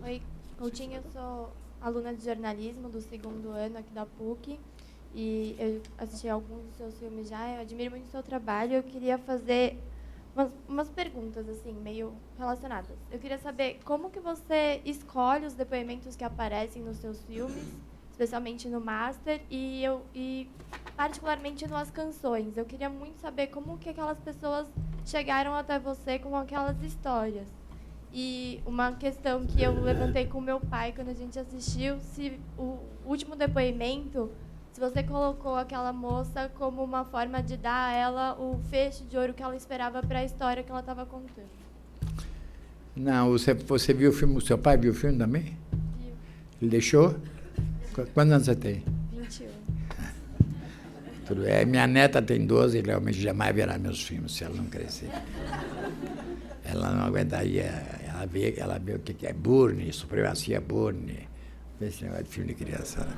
Oi, Coutinho, eu sou aluna de jornalismo do 2º ano aqui da PUC e eu assisti alguns dos seus filmes já, eu admiro muito o seu trabalho, eu queria fazer umas perguntas, assim, meio relacionadas. Eu queria saber como que você escolhe os depoimentos que aparecem nos seus filmes, especialmente no Master, e particularmente nas canções. Eu queria muito saber como que aquelas pessoas chegaram até você com aquelas histórias. E uma questão que eu levantei com meu pai quando a gente assistiu, se o último depoimento, se você colocou aquela moça como uma forma de dar a ela o fecho de ouro que ela esperava para a história que ela estava contando. Não, você viu o filme, o seu pai viu o filme também? Viu. Ele deixou? Quantos anos você tem? 21. Tudo é. Minha neta tem 12 e realmente jamais verá meus filmes se ela não crescer. Ela não aguentaria. Ela vê o que é Bourne, Supremacia Bourne. Esse negócio de filme de criança. Né?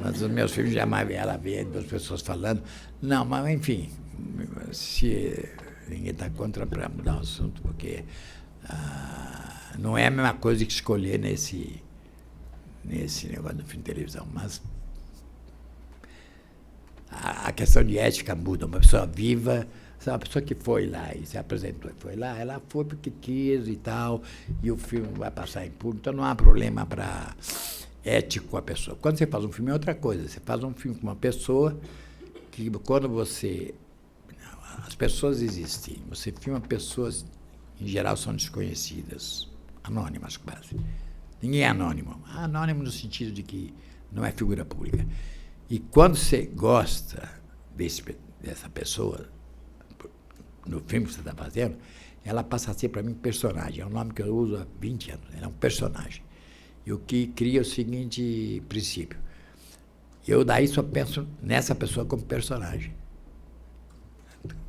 Mas os meus filmes jamais ela vê duas pessoas falando. Não, mas enfim, se ninguém está contra para mudar o assunto, porque não é a mesma coisa que escolher nesse negócio do filme de televisão, mas a questão de ética muda. Uma pessoa viva, uma pessoa que foi lá e se apresentou e foi lá, ela foi porque quis e tal, e o filme vai passar em público, então não há problema para ético com a pessoa. Quando você faz um filme é outra coisa, você faz um filme com uma pessoa que quando você... As pessoas existem, você filma pessoas, em geral são desconhecidas, anônimas quase. Ninguém é anônimo. Anônimo no sentido de que não é figura pública. E quando você gosta dessa pessoa, no filme que você está fazendo, ela passa a ser, para mim, personagem. É um nome que eu uso há 20 anos. Ela é um personagem. E o que cria o seguinte princípio. Eu daí só penso nessa pessoa como personagem.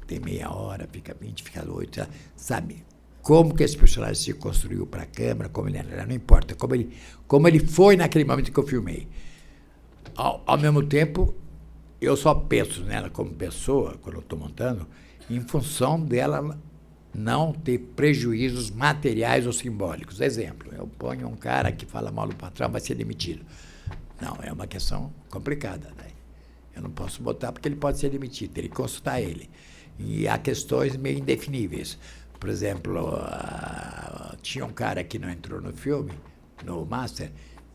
Tem meia hora, fica 20, fica 8, sabe? Como que esse personagem se construiu para a câmera, como ele era, não importa. Como ele foi naquele momento que eu filmei. Ao mesmo tempo, eu só penso nela como pessoa, quando eu estou montando, em função dela não ter prejuízos materiais ou simbólicos. Exemplo, eu ponho um cara que fala mal do patrão, vai ser demitido. Não, é uma questão complicada. Né? Eu não posso botar porque ele pode ser demitido, teria que consultar ele. E há questões meio indefiníveis. Por exemplo, tinha um cara que não entrou no filme, no Master,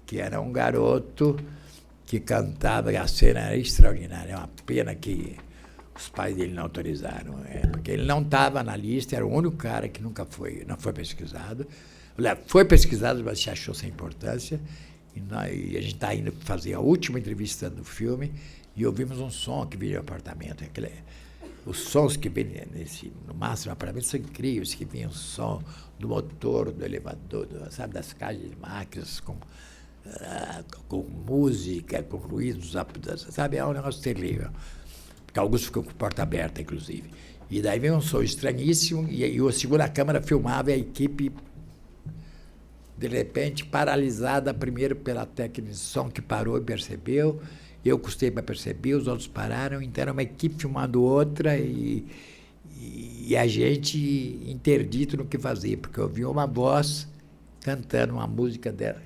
que era um garoto que cantava, e a cena era extraordinária. É uma pena que os pais dele não autorizaram, porque ele não estava na lista, era o único cara que não foi pesquisado. Foi pesquisado, mas se achou sem importância. E a gente está indo fazer a última entrevista do filme e ouvimos um som que vinha do apartamento. Os sons que vêm no máximo apartamento são incríveis, que vinha o som do motor, do elevador, sabe, das caixas de máquinas, com música, com ruídos, sabe, é um negócio terrível. Porque alguns ficam com a porta aberta, inclusive. E daí vem um som estranhíssimo, e a segunda câmera filmava e a equipe, de repente, paralisada, primeiro pela técnica de som que parou e percebeu. Eu custei para perceber, os outros pararam, então era uma equipe filmando outra e a gente interdito no que fazer, porque eu ouvi uma voz cantando uma música dela.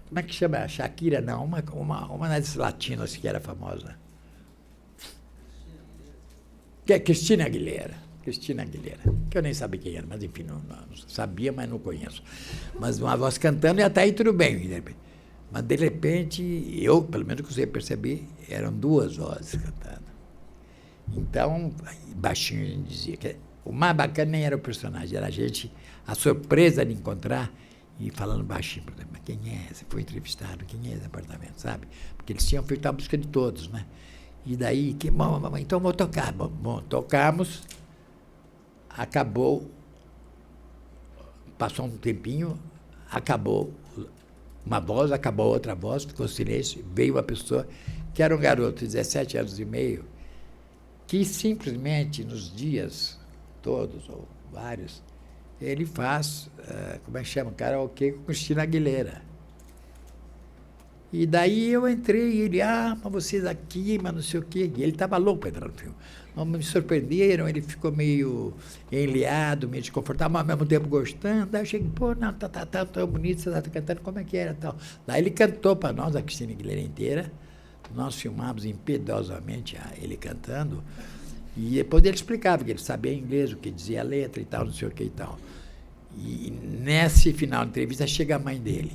Como é que chama? Shakira? Não, uma das latinas que era famosa. Que é Cristina Aguilera. Cristina Aguilera, que eu nem sabia quem era, mas enfim, não sabia, mas não conheço. Mas uma voz cantando e até aí tudo bem, de repente. Mas, de repente, eu, pelo menos que você percebi, eram duas vozes cantando. Então, baixinho a gente dizia que o mais bacana nem era o personagem, era a surpresa de encontrar e falando baixinho, por exemplo, quem é? Você foi entrevistado, quem é esse apartamento, sabe? Porque eles tinham feito a busca de todos, né? E daí, então vou tocar. Bom, tocamos, acabou, passou um tempinho, acabou uma voz, acabou outra voz, ficou silêncio, veio uma pessoa que era um garoto de 17 anos e meio, que simplesmente nos dias todos, ou vários, ele faz, como é que chama, karaokê com Cristina Aguilera. E daí eu entrei e ele, mas vocês aqui, mas não sei o quê. E ele estava louco para entrar no filme. Me surpreenderam, ele ficou meio enleado, meio desconfortável, mas ao mesmo tempo gostando. Daí eu cheguei, não, tá tão bonito, você está cantando, como é que era tal. Daí ele cantou para nós, a Cristina Aguilera inteira. Nós filmamos impiedosamente ele cantando. E depois ele explicava que ele sabia inglês, o que dizia a letra e tal, não sei o que e tal. E nesse final da entrevista chega a mãe dele.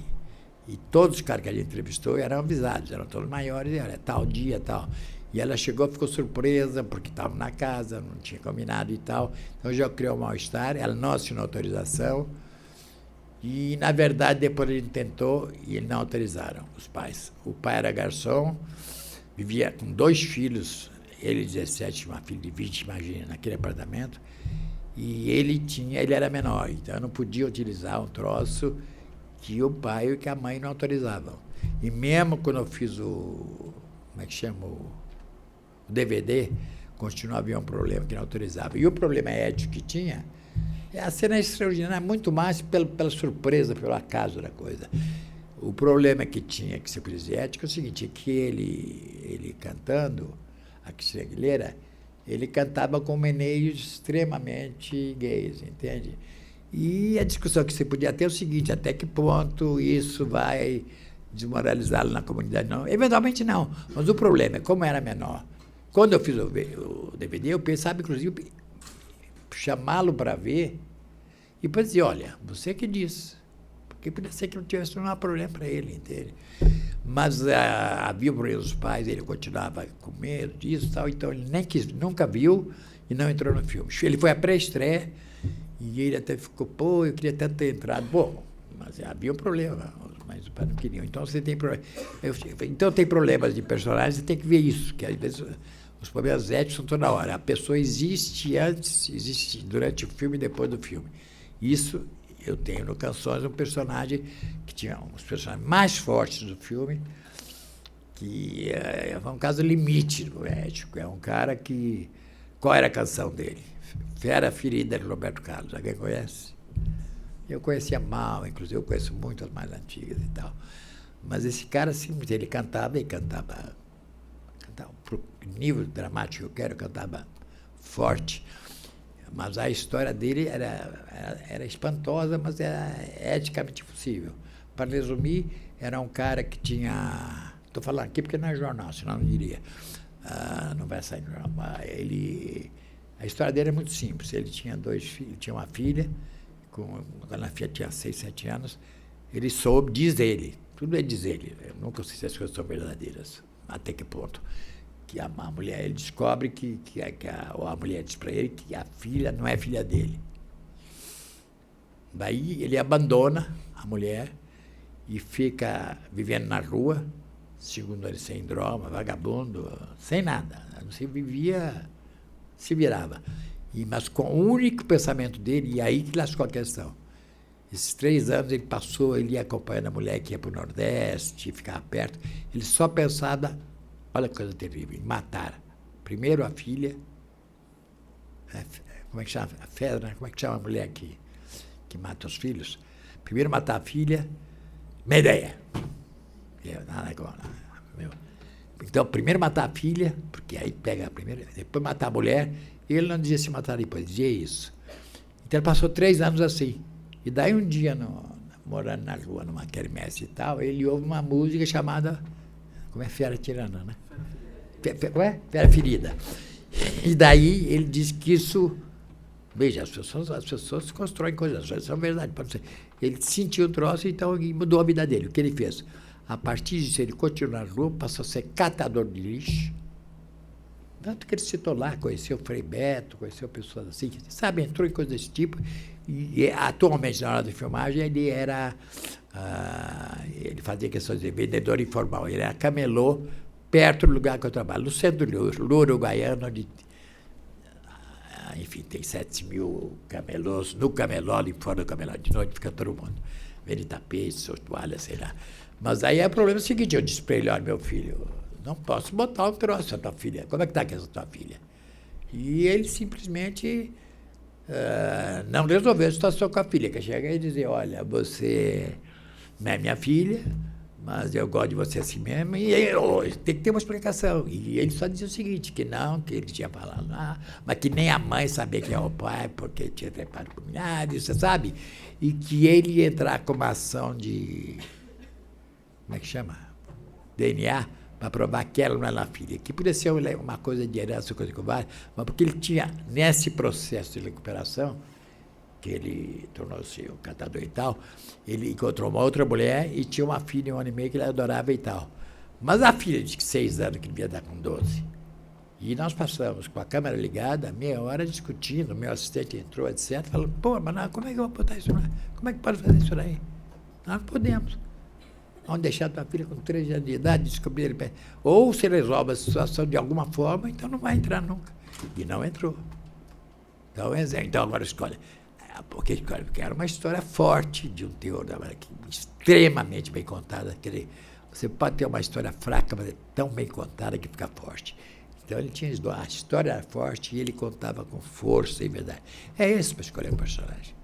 E todos os caras que a gente entrevistou eram avisados, eram todos maiores, era tal dia, tal. E ela chegou, ficou surpresa, porque estavam na casa, não tinha combinado e tal. Então já criou um mal-estar, ela não assinou autorização. E, na verdade, depois ele tentou e não autorizaram, os pais. O pai era garçom, vivia com 2 filhos, ele 17, uma filha de 20, imagina, naquele apartamento. E ele era menor, então não podia utilizar um troço que o pai e que a mãe não autorizavam. E mesmo quando eu fiz como é que chama? O O DVD continuava havia um problema que não autorizava. E o problema ético que tinha, a cena é extraordinária, muito mais pela surpresa, pelo acaso da coisa. O problema que tinha que ser por ético é o seguinte, que ele cantando, a Cristina Aguilera, ele cantava com meneios extremamente gays, entende? E a discussão que você podia ter é o seguinte, até que ponto isso vai desmoralizá-lo na comunidade? Não, eventualmente não, mas o problema é como era menor. Quando eu fiz o DVD, eu pensava, inclusive, chamá-lo para ver e depois dizer, olha, você que disse, porque podia ser que não tivesse nenhum problema para ele, entende? Mas havia problemas dos pais, ele continuava com medo disso e tal, então ele nem quis, nunca viu e não entrou no filme. Ele foi à pré-estreia e ele até ficou, pô, eu queria tanto ter entrado. Bom, mas havia um problema, mas os pais não queriam. Então você tem problema. Então tem problemas de personagens, você tem que ver isso, que às vezes os problemas éticos são toda hora. A pessoa existe antes, existe durante o filme e depois do filme. Isso eu tenho no Canções um personagem que tinha um dos personagens mais fortes do filme, que é um caso limite do ético. É um cara que... Qual era a canção dele? Fera Ferida, de Roberto Carlos. Alguém conhece? Eu conhecia mal, inclusive eu conheço muito as mais antigas e tal. Mas esse cara, simplesmente, ele cantava para o nível dramático que eu quero, cantava forte. Mas a história dele era espantosa, mas era eticamente possível. Para resumir, era um cara que tinha... Estou falando aqui porque não é jornal, senão não diria. Não vai sair no jornal. A história dele é muito simples. Ele tinha 2 filhos, tinha uma filha, quando a filha tinha 6, 7 anos, ele soube, diz ele, tudo é diz ele, eu nunca sei se as coisas são verdadeiras, até que ponto. Que a mulher, ele descobre que a mulher diz para ele que a filha não é filha dele. Daí ele abandona a mulher e fica vivendo na rua, segundo ele, sem droga, vagabundo, sem nada. Não se vivia, se virava. Mas com o único pensamento dele, e aí que lascou a questão. Esses 3 anos ele passou, ele ia acompanhando a mulher que ia para o Nordeste, ficava perto. Ele só pensava... Olha que coisa terrível, matar primeiro a filha, como é que chama? A Fedra, como é que chama a mulher que mata os filhos? Primeiro matar a filha, Medeia. Então, primeiro matar a filha, porque aí pega a primeira, depois matar a mulher, e ele não dizia se matar depois, dizia isso. Então ele passou 3 anos assim. E daí um dia, morando na rua, numa quermesse e tal, ele ouve uma música chamada... Como é Fera Tirana, né? Como é? Fera Ferida. E daí ele diz que isso... Veja, as pessoas constroem coisas, isso é verdade, pode ser. Ele sentiu o troço, então mudou a vida dele. O que ele fez? A partir disso, ele continuou na rua, passou a ser catador de lixo. Tanto que ele citou lá, conheceu o Frei Beto, conheceu pessoas assim, sabe, entrou em coisas desse tipo. E atualmente, na hora da filmagem, ele era... ele fazia questões de vendedor informal. Ele era camelô perto do lugar que eu trabalho, no centro do Uruguaiano, onde, enfim, tem 7 mil camelôs, no camelô e fora do camelô. De noite fica todo mundo vende tapetes, toalhas, sei lá. Mas aí é o problema seguinte, eu disse para ele, olha, meu filho, não posso botar um troço na tua filha. Como é que está essa tua filha? E ele simplesmente... não resolveu a situação com a filha, que chega e dizer, olha, você não é minha filha, mas eu gosto de você assim mesmo, e tem que ter uma explicação. E ele só dizia o seguinte, que não, que ele tinha falado lá, mas que nem a mãe sabia quem é o pai, porque tinha trepado com milhares, você sabe? E que ele ia entrar com uma ação de, como é que chama? DNA, para provar que ela não era a filha, que podia ser uma coisa de herança, coisa que vale, mas porque ele tinha, nesse processo de recuperação, que ele tornou-se um catador e tal, ele encontrou uma outra mulher e tinha uma filha, 1 ano e meio, que ele adorava e tal. Mas a filha de 6 anos, que devia dar com 12. E nós passamos com a câmera ligada, meia hora discutindo, meu assistente entrou, etc., falou, pô, mas não, como é que eu vou botar isso lá? Como é que pode fazer isso daí? Nós podemos. Vamos deixar a tua filha com 3 anos de idade, descobrir ele. Ou se resolve a situação de alguma forma, então não vai entrar nunca. E não entrou. Então agora escolhe. Porque era uma história forte, de um teor extremamente bem contada. Quer dizer, você pode ter uma história fraca, mas é tão bem contada que fica forte. Então ele tinha a história era forte e ele contava com força e verdade. É esse para escolher um personagem.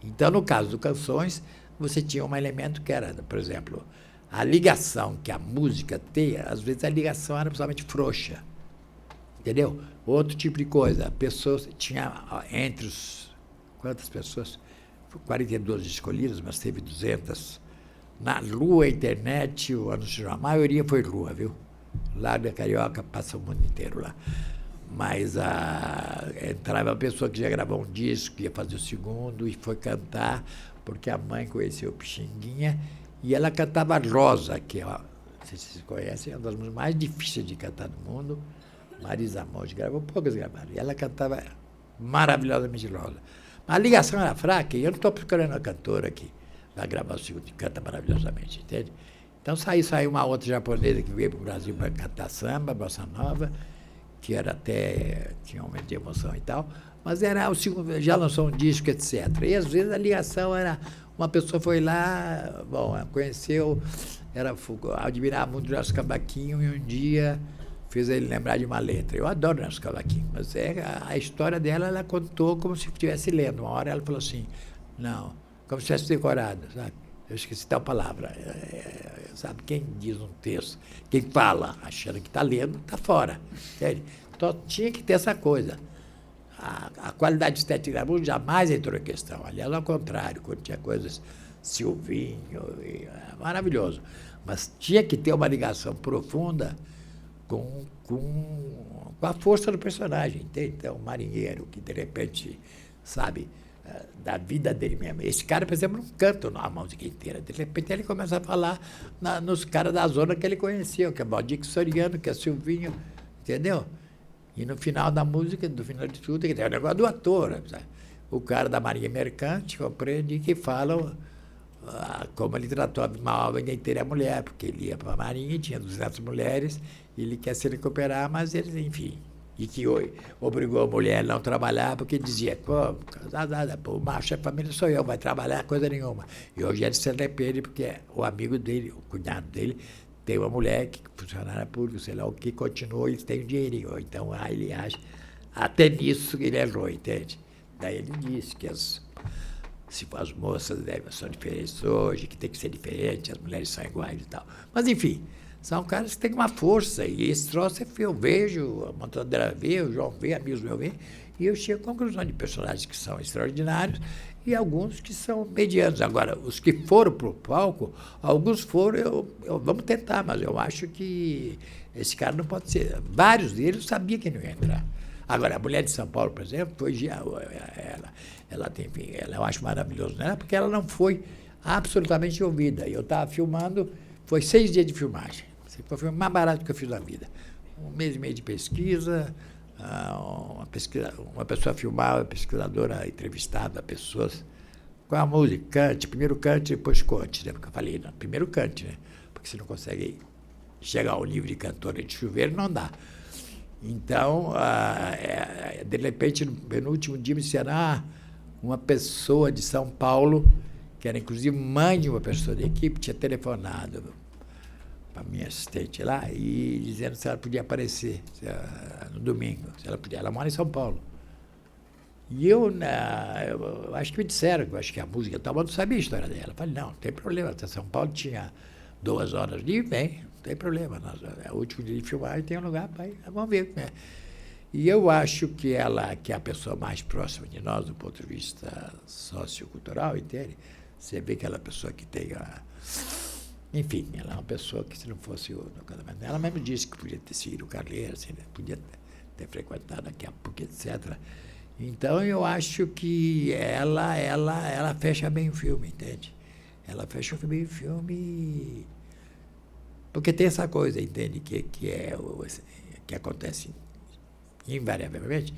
Então, no caso do Canções, você tinha um elemento que era, por exemplo, a ligação que a música tem, às vezes a ligação era principalmente frouxa. Entendeu? Outro tipo de coisa. Pessoas, tinha entre os... Quantas pessoas? 42 escolhidas, mas teve 200. Na rua, internet, o anúncio, a maioria foi rua, viu? Lá da Carioca passa o mundo inteiro lá. Mas entrava uma pessoa que já gravou um disco, ia fazer o segundo e foi cantar, porque a mãe conheceu o Pixinguinha e ela cantava Rosa, que é, não sei se vocês conhecem, é uma das músicas mais difíceis de cantar do mundo. Marisa Monte gravou, poucas gravaram. E ela cantava maravilhosamente Rosa. Mas a ligação era fraca e eu não estou procurando uma cantora que vai gravar o segundo e canta maravilhosamente, entende? Então saiu uma outra japonesa que veio para o Brasil para cantar samba, bossa nova, que era até, tinha um momento de emoção e tal, mas era o segundo, já lançou um disco, etc. E às vezes a ligação era, uma pessoa foi lá, bom, conheceu, admirava muito o Nelson Cavaquinho e um dia fez ele lembrar de uma letra. Eu adoro Nelson Cavaquinho, mas a história dela, ela contou como se estivesse lendo. Uma hora ela falou assim, não, como se tivesse decorado, sabe? Eu esqueci tal palavra. Sabe, quem diz um texto, quem fala, achando que está lendo, está fora. Entende? Então tinha que ter essa coisa. A qualidade estética da música jamais entrou em questão. Aliás, ao contrário, quando tinha coisas Silvinho, maravilhoso. Mas tinha que ter uma ligação profunda com a força do personagem, entende? Então, um marinheiro que, de repente, sabe, da vida dele mesmo. Esse cara, por exemplo, não canta a música inteira. De repente, ele começa a falar nos caras da zona que ele conhecia, que é Baldico Soriano, que é Silvinho, entendeu? E no final da música, no final de tudo, é o negócio do ator, sabe? O cara da Marinha Mercante, compreende, que fala como ele tratou mal a vida inteira a mulher, porque ele ia para a Marinha, tinha 200 mulheres, e ele quer se recuperar, mas ele, enfim, e que obrigou a mulher a não trabalhar, porque dizia, pô, o macho da família sou eu, vai trabalhar coisa nenhuma. E hoje ele se arrepende, porque o amigo dele, o cunhado dele, tem uma mulher que funcionária pública, sei lá o que, continuou e tem dinheirinho. Então, ele acha, até nisso ele errou, entende? Daí ele disse que as moças são diferentes hoje, que tem que ser diferente, as mulheres são iguais e tal. Mas, enfim, são caras que têm uma força, e esse troço eu vejo, a Montandeira vê, o João vê, amigos meus vê, e eu chego à conclusão de personagens que são extraordinários e alguns que são medianos. Agora, os que foram para o palco, alguns foram, vamos tentar, mas eu acho que esse cara não pode ser. Vários deles sabiam que não ia entrar. Agora, a Mulher de São Paulo, por exemplo, foi ela tem, eu acho maravilhoso nela, porque ela não foi absolutamente ouvida. Eu estava filmando, foi 6 dias de filmagem. Foi o filme mais barato que eu fiz na vida. 1 mês e meio de pesquisa, uma pessoa filmava, pesquisadora entrevistava pessoas com a música, cante, primeiro cante, depois conte, né? Porque eu falei, não, primeiro cante, né? Porque você não consegue chegar ao nível de cantora de chuveiro, não dá. Então, de repente, no penúltimo dia, me disseram, uma pessoa de São Paulo, que era inclusive mãe de uma pessoa da equipe, tinha telefonado para a minha assistente lá e dizendo se ela podia aparecer no domingo, se ela podia. Ela mora em São Paulo. E eu acho que me disseram, eu acho que a música tal, mas não sabia a história dela. Eu falei, não tem problema, até São Paulo tinha 2 horas de bem, não tem problema. O último dia de filmagem tem um lugar para ir, vamos ver como é. E eu acho que ela, que é a pessoa mais próxima de nós, do ponto de vista sociocultural, entende? Você vê que ela é uma pessoa que tem enfim, ela é uma pessoa que, se não fosse no casamento dela, ela mesmo disse que podia ter sido carreira, assim, né? Podia ter frequentado daqui a pouco, etc. Então, eu acho que ela fecha bem o filme, entende? Ela fecha bem o filme porque tem essa coisa, entende? Que acontece invariavelmente,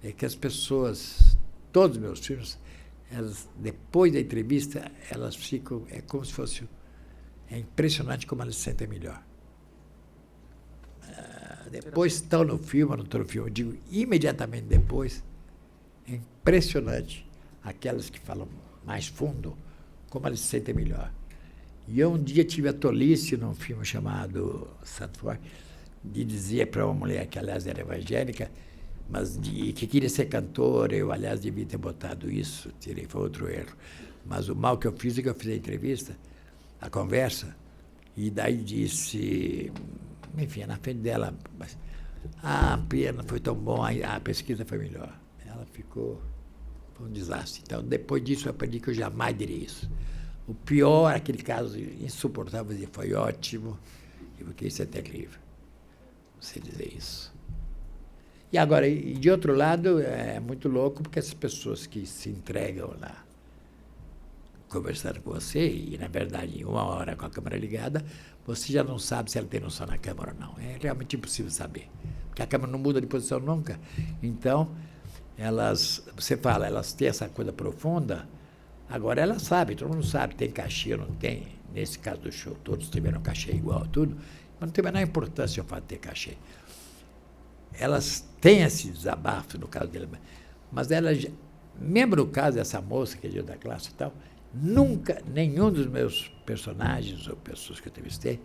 é que as pessoas, todos os meus filmes, elas, depois da entrevista, elas ficam, é como se fosse... É impressionante como elas se sentem melhor. Depois estão no filme, não estão no filme, eu digo imediatamente depois, é impressionante aquelas que falam mais fundo, como elas se sentem melhor. E eu um dia tive a tolice num filme chamado Santo Forte, de dizer para uma mulher que, aliás, era evangélica, mas que queria ser cantora. Eu, aliás, devia ter botado isso, foi outro erro. Mas o mal que eu fiz é que eu fiz a entrevista, a conversa, e daí disse, enfim, na frente dela, pena, foi tão bom, a pesquisa foi melhor. Ela ficou, foi um desastre. Então, depois disso, eu aprendi que eu jamais diria isso. O pior, aquele caso insuportável, foi ótimo, porque isso é terrível, você dizer isso. E agora, de outro lado, é muito louco, porque essas pessoas que se entregam lá, conversando com você, e, na verdade, em 1 hora com a câmera ligada, você já não sabe se ela tem noção na câmera ou não. É realmente impossível saber, porque a câmera não muda de posição nunca. Então, você fala, elas têm essa coisa profunda, agora elas sabem, todo mundo sabe, tem cachê ou não tem. Nesse caso do show, todos tiveram cachê igual, tudo, mas não tem a menor importância o fato de ter cachê. Elas têm esse desabafo, no caso dela, mas elas, mesmo no caso dessa moça, que é de outra classe e tal, nunca, nenhum dos meus personagens ou pessoas que eu entrevistei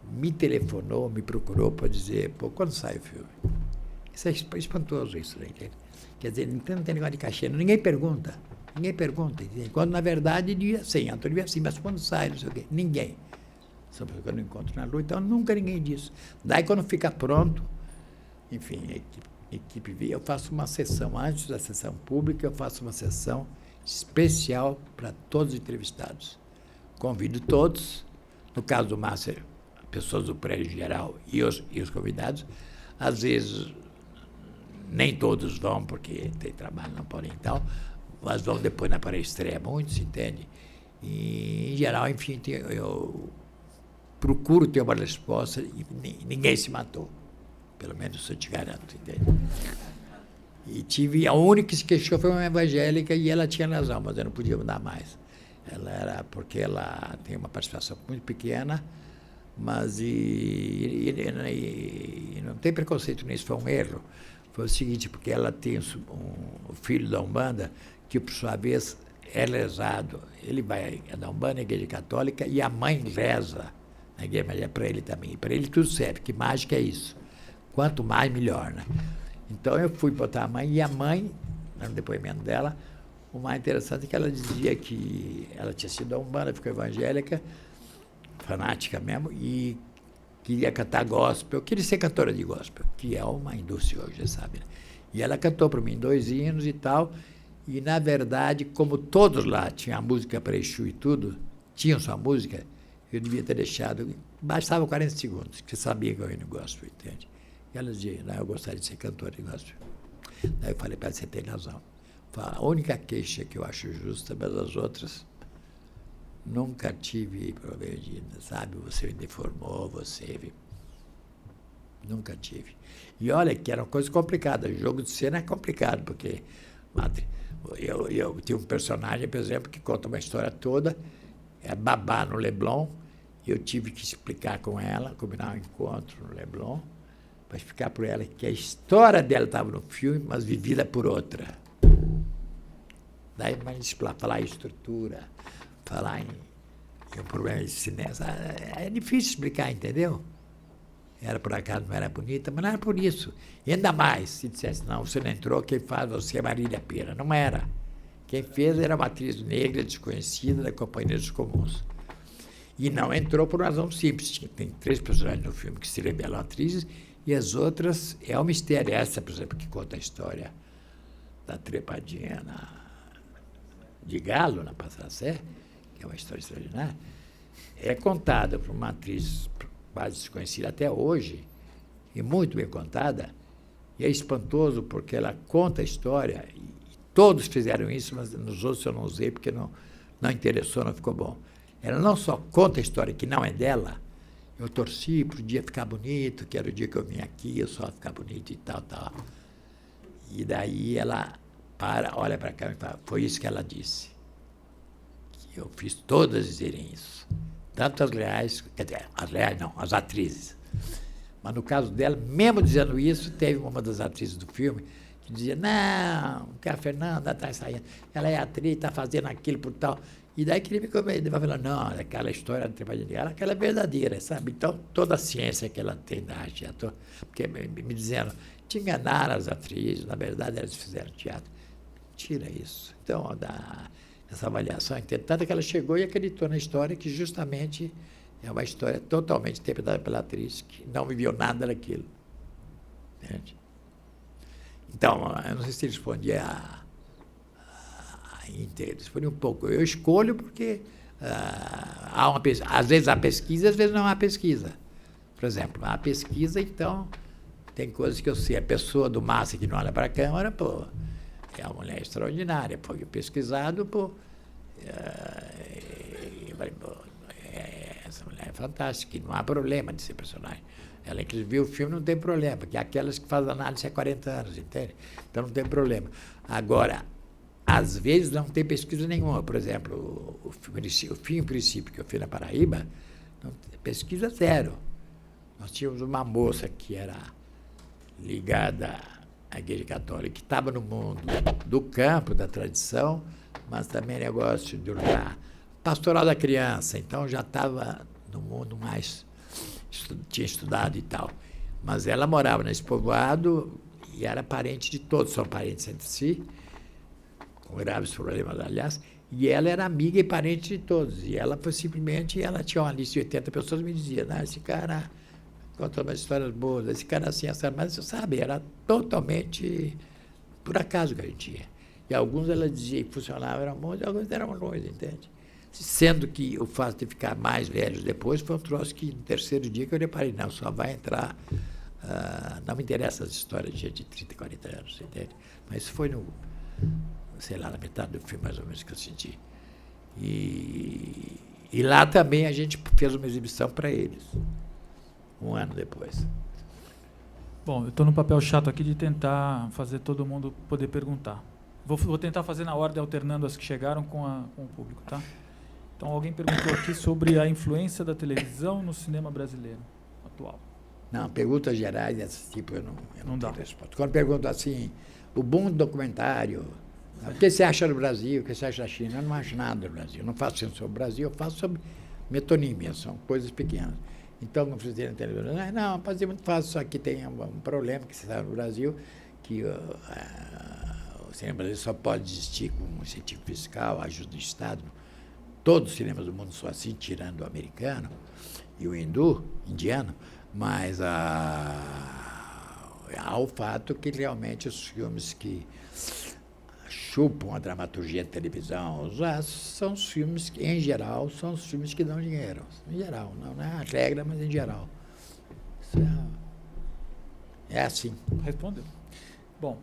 me telefonou, me procurou para dizer, quando sai o filme? Isso é espantoso, isso, né? Quer dizer, não tem negócio de cachê, ninguém pergunta, entende? Quando, na verdade, devia sim, Antônio devia sim, mas quando sai, não sei o quê, ninguém. Só porque eu não encontro na rua, então nunca ninguém disse. Daí, quando fica pronto, enfim, a equipe vê, eu faço uma sessão, antes da sessão pública, eu faço uma sessão especial para todos os entrevistados. Convido todos, no caso do Master, pessoas do prédio geral e os convidados. Às vezes, nem todos vão, porque tem trabalho, não podem e tal, mas vão depois na pré-estreia, muitos, entende? E, em geral, enfim, eu procuro ter uma resposta e ninguém se matou. Pelo menos isso eu te garanto, entende? E a única que se queixou foi uma evangélica e ela tinha razão, mas eu não podia mudar mais. Porque ela tem uma participação muito pequena, mas não tem preconceito nisso, foi um erro. Foi o seguinte, porque ela tem um filho da Umbanda, que por sua vez é lesado. Ele vai da Umbanda, igreja católica, e a mãe reza na igreja, mas é para ele também. E para ele tudo serve, que mágica é isso. Quanto mais, melhor, né? Então, eu fui botar a mãe, e a mãe, no depoimento dela, o mais interessante é que ela dizia que ela tinha sido a Umbanda, ficou evangélica, fanática mesmo, e queria cantar gospel, queria ser cantora de gospel, que é uma indústria hoje, você sabe, né? E ela cantou para mim 2 hinos e tal, e, na verdade, como todos lá tinham a música para Exu e tudo, tinham sua música, eu devia ter deixado, bastava 40 segundos, que você sabia que eu ia no gospel, entende? E ela dizia, não, eu gostaria de ser cantora de gospel. Daí eu falei para ela, você tem razão. A única queixa que eu acho justa, mas as outras, nunca tive problema de, sabe, você me deformou, nunca tive. E olha que era uma coisa complicada, o jogo de cena é complicado, porque eu tinha um personagem, por exemplo, que conta uma história toda, é babá no Leblon, e eu tive que explicar com ela, combinar um encontro no Leblon, para explicar para ela que a história dela estava no filme, mas vivida por outra. Daí, mas falar em estrutura, falar em um problema de cinema, é difícil explicar, entendeu? Era por acaso, não era bonita, mas não era por isso. E ainda mais, se dissesse, não, você não entrou, quem faz você é Marília Pêra. Não era. Quem fez era uma atriz negra, desconhecida, da Companhia dos Comuns. E não entrou por uma razão simples. Tem 3 personagens no filme que se revelam atrizes, e as outras é um mistério. Essa, por exemplo, que conta a história da trepadinha de Galo, na Passacé, que é uma história extraordinária, é contada por uma atriz quase desconhecida até hoje, e muito bem contada, e é espantoso porque ela conta a história, e todos fizeram isso, mas nos outros eu não usei porque não interessou, não ficou bom. Ela não só conta a história que não é dela, eu torci para o dia ficar bonito, que era o dia que eu vim aqui, eu só ficar bonito e tal. E daí ela olha para cá e fala, foi isso que ela disse. Que eu fiz todas dizerem isso. Tanto as reais, quer dizer, as reais não, as atrizes. Mas no caso dela, mesmo dizendo isso, teve uma das atrizes do filme que dizia, não, que a Fernanda está saindo, ela é atriz, está fazendo aquilo por tal. E daí que ele vai falando, não, aquela história aquela é verdadeira, sabe? Então, toda a ciência que ela tem da arte, porque me dizendo, te enganaram as atrizes, na verdade elas fizeram teatro. Tira isso. Então, essa avaliação, tanto que ela chegou e acreditou na história, que justamente é uma história totalmente interpretada pela atriz, que não viveu nada daquilo. Entende? Então, eu não sei se respondi inteiro, respondi um pouco. Eu escolho porque às vezes há pesquisa, às vezes não há pesquisa. Por exemplo, há pesquisa, então, tem coisas que eu sei. A pessoa do massa que não olha para a câmera, pô, é uma mulher extraordinária. Foi pesquisado, pô, essa mulher é fantástica, não há problema de ser personagem. Ela, inclusive, viu o filme, não tem problema, porque aquelas que fazem análise há 40 anos, entende? Então, não tem problema. Agora, às vezes, não tem pesquisa nenhuma. Por exemplo, o filme Princípio, que eu fiz na Paraíba, não, pesquisa zero. Nós tínhamos uma moça que era ligada à Igreja Católica, que estava no mundo do campo, da tradição, mas também negócio de pastoral da criança. Então, já estava no mundo mais... tinha estudado e tal. Mas ela morava nesse povoado e era parente de todos, são parentes entre si, com graves problemas, aliás, e ela era amiga e parente de todos. E ela foi simplesmente, ela tinha uma lista de 80 pessoas, me dizia, não, esse cara conta umas histórias boas, esse cara assim, mas você sabe, era totalmente por acaso que a gente ia. E alguns ela dizia que funcionavam, eram bons, e alguns eram ruins, entende? Sendo que o fato de ficar mais velhos depois foi um troço que, no terceiro dia, que eu reparei, não, só vai entrar... não me interessa as histórias de gente de 30, 40 anos, entende? Mas isso foi sei lá, na metade do filme, mais ou menos, que eu senti. E lá também a gente fez uma exibição para eles, um ano depois. Bom, eu estou no papel chato aqui de tentar fazer todo mundo poder perguntar. Vou tentar fazer na ordem, alternando as que chegaram com o público, tá? Então, alguém perguntou aqui sobre a influência da televisão no cinema brasileiro atual. Não, perguntas gerais desse tipo eu não dá tenho resposta. Quando pergunto assim, o bom do documentário, o que você acha do Brasil, o que você acha da China? Eu não acho nada do Brasil. Eu não faço sobre o Brasil, eu faço sobre metonímia, são coisas pequenas. Então, como vocês dizem na televisão, não, pode ser muito fácil, só que tem um problema que você sabe no Brasil, que o cinema brasileiro só pode existir com um incentivo fiscal, ajuda do Estado. Todos os cinemas do mundo são assim, tirando o americano e o indiano, mas há o fato que realmente os filmes que chupam a dramaturgia de televisão são os filmes que, em geral, são os filmes que dão dinheiro. Em geral, não é a regra, mas em geral. Isso é assim. Respondeu. Bom,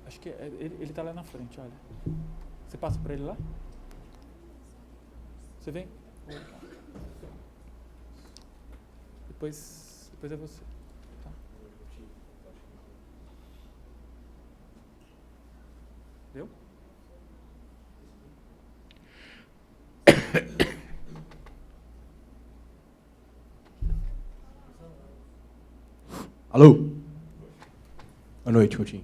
acho que ele está lá na frente, olha. Você passa para ele lá? Você vem? Depois é você. Tá? Deu? Alô? Boa noite, Coutinho.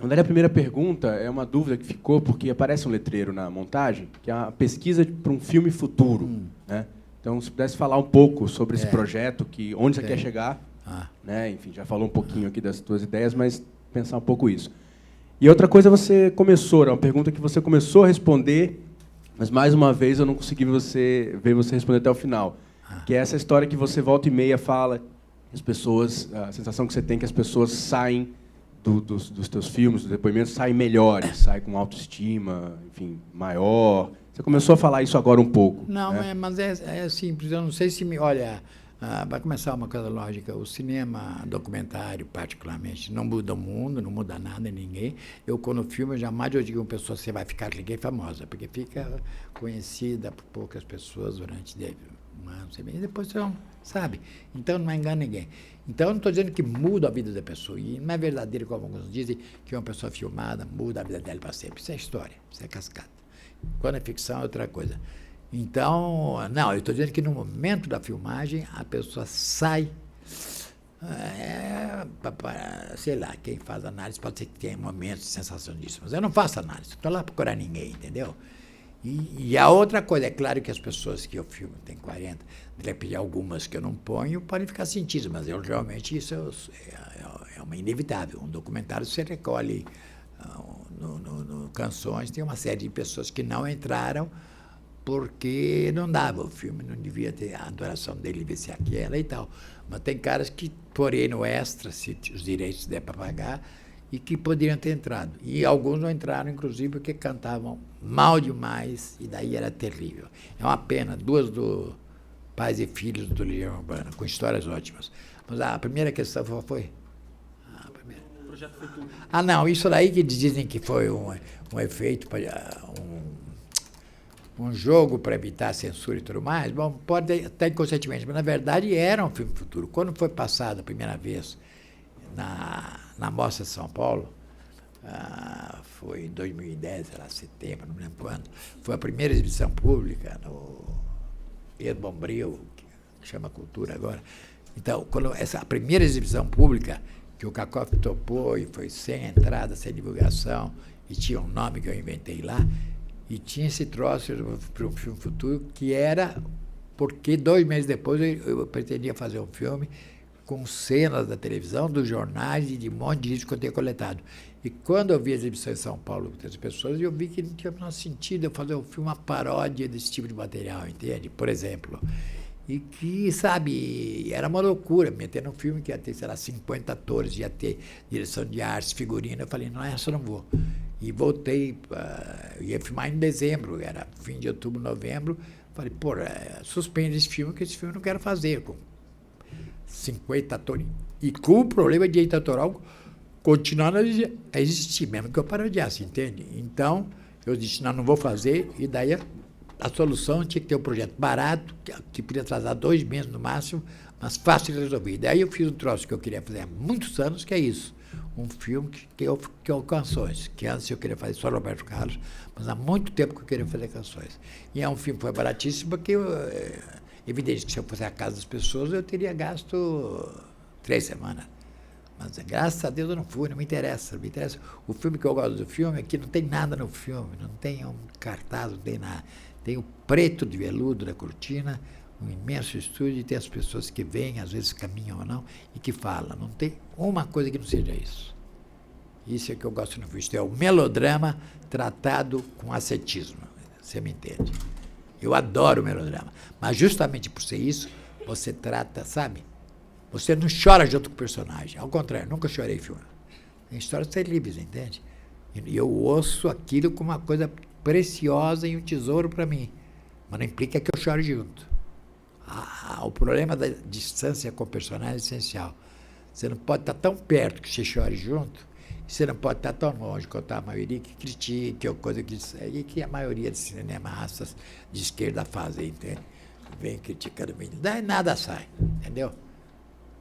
A primeira pergunta é uma dúvida que ficou, porque aparece um letreiro na montagem, que é a pesquisa para um filme futuro. Né? Então, se pudesse falar um pouco sobre esse projeto, onde você quer chegar. Né? Enfim, já falou um pouquinho aqui das suas ideias, mas pensar um pouco isso. E outra coisa, você começou, é uma pergunta que você começou a responder, mas, mais uma vez, eu não consegui ver você responder até o final. Que é essa história que você volta e meia fala, as pessoas, a sensação que você tem que as pessoas saem dos teus filmes, dos depoimentos, saem melhores, saem com autoestima, enfim, maior. Você começou a falar isso agora um pouco. Não, né? mas é simples. Eu não sei se olha, vai começar uma coisa lógica. O cinema documentário, particularmente, não muda o mundo, não muda nada em ninguém. Eu, quando filmo, jamais eu digo a uma pessoa, você vai ficar ninguém famosa, porque fica conhecida por poucas pessoas durante um ano, e depois você não sabe. Então, não engana ninguém. Então, eu não estou dizendo que muda a vida da pessoa. E não é verdadeiro, como alguns dizem, que uma pessoa filmada muda a vida dela para sempre. Isso é história, isso é cascata. Quando é ficção, é outra coisa. Então, não, eu estou dizendo que no momento da filmagem, a pessoa sai sei lá, quem faz análise pode ser que tenha momentos sensacioníssimos. Eu não faço análise, estou lá procurar ninguém, entendeu? E a outra coisa, é claro que as pessoas que eu filmo, tem 40, de repente algumas que eu não ponho, podem ficar sentidas, mas eu realmente, isso é uma inevitável. Um documentário você recolhe no Canções, tem uma série de pessoas que não entraram porque não dava, o filme não devia ter, a duração dele devia ser aquela e tal. Mas tem caras que porém no extra, se os direitos der para pagar, e que poderiam ter entrado. E alguns não entraram, inclusive, porque cantavam mal demais, e daí era terrível. É uma pena, duas do Pais e Filhos do Legião Urbana, com histórias ótimas. Mas a primeira questão foi... O projeto foi tudo. Não, isso daí que dizem que foi um efeito, um jogo para evitar a censura e tudo mais, bom, pode até inconscientemente, mas na verdade era um filme futuro. Quando foi passado a primeira vez na Mostra de São Paulo, foi em 2010, sei lá, setembro, não me lembro quando, foi a primeira exibição pública no Pedro Bombril, que chama Cultura agora. Então, quando a primeira exibição pública, que o Cacoff topou e foi sem entrada, sem divulgação, e tinha um nome que eu inventei lá, e tinha esse troço para um filme futuro, que era porque 2 meses depois eu pretendia fazer um filme com cenas da televisão, dos jornais e de um monte de disco que eu tinha coletado. E quando eu vi a exibição em São Paulo com 3 pessoas, eu vi que não tinha menor sentido eu fazer um filme, uma paródia desse tipo de material, entende? Por exemplo. E que, sabe, era uma loucura meter num filme que ia ter, sei lá, 50 atores, ia ter direção de artes, figurino. Eu falei, não, essa eu não vou. E voltei, eu ia filmar em dezembro, era fim de outubro, novembro. Falei, suspende esse filme, que esse filme eu não quero fazer, com 50 atores. E com o problema de direito autoral continuando a existir, mesmo que eu parodiasse, entende? Então, eu disse, não vou fazer, e daí a solução tinha que ter um projeto barato, que podia atrasar 2 meses no máximo, mas fácil de resolver. Daí eu fiz um troço que eu queria fazer há muitos anos, que é isso. Um filme que é Canções, que antes eu queria fazer só Roberto Carlos, mas há muito tempo que eu queria fazer Canções. E é um filme que foi baratíssimo, porque evidente que se eu fosse à casa das pessoas, eu teria gasto 3 semanas. Mas graças a Deus eu não fui, não me interessa. O filme que eu gosto do filme é que não tem nada no filme, não tem um cartaz, não tem nada. Tem o preto de veludo da cortina, um imenso estúdio, e tem as pessoas que vêm, às vezes caminham ou não, e que falam. Não tem uma coisa que não seja isso. Isso é que eu gosto no filme. Isto é o melodrama tratado com ascetismo. Você me entende? Eu adoro o melodrama. Mas justamente por ser isso, você trata, sabe? Você não chora junto com o personagem. Ao contrário, nunca chorei em filme. Tem histórias terríveis, entende? E eu ouço aquilo como uma coisa preciosa e um tesouro para mim. Mas não implica que eu chore junto. O problema da distância com o personagem é essencial. Você não pode estar tão perto que você chore junto, e você não pode estar tão longe quanto a maioria que critique, ou coisa que segue, que a maioria de cineastas de esquerda fazem, entende? Vem criticando o menino. Daí nada sai, entendeu?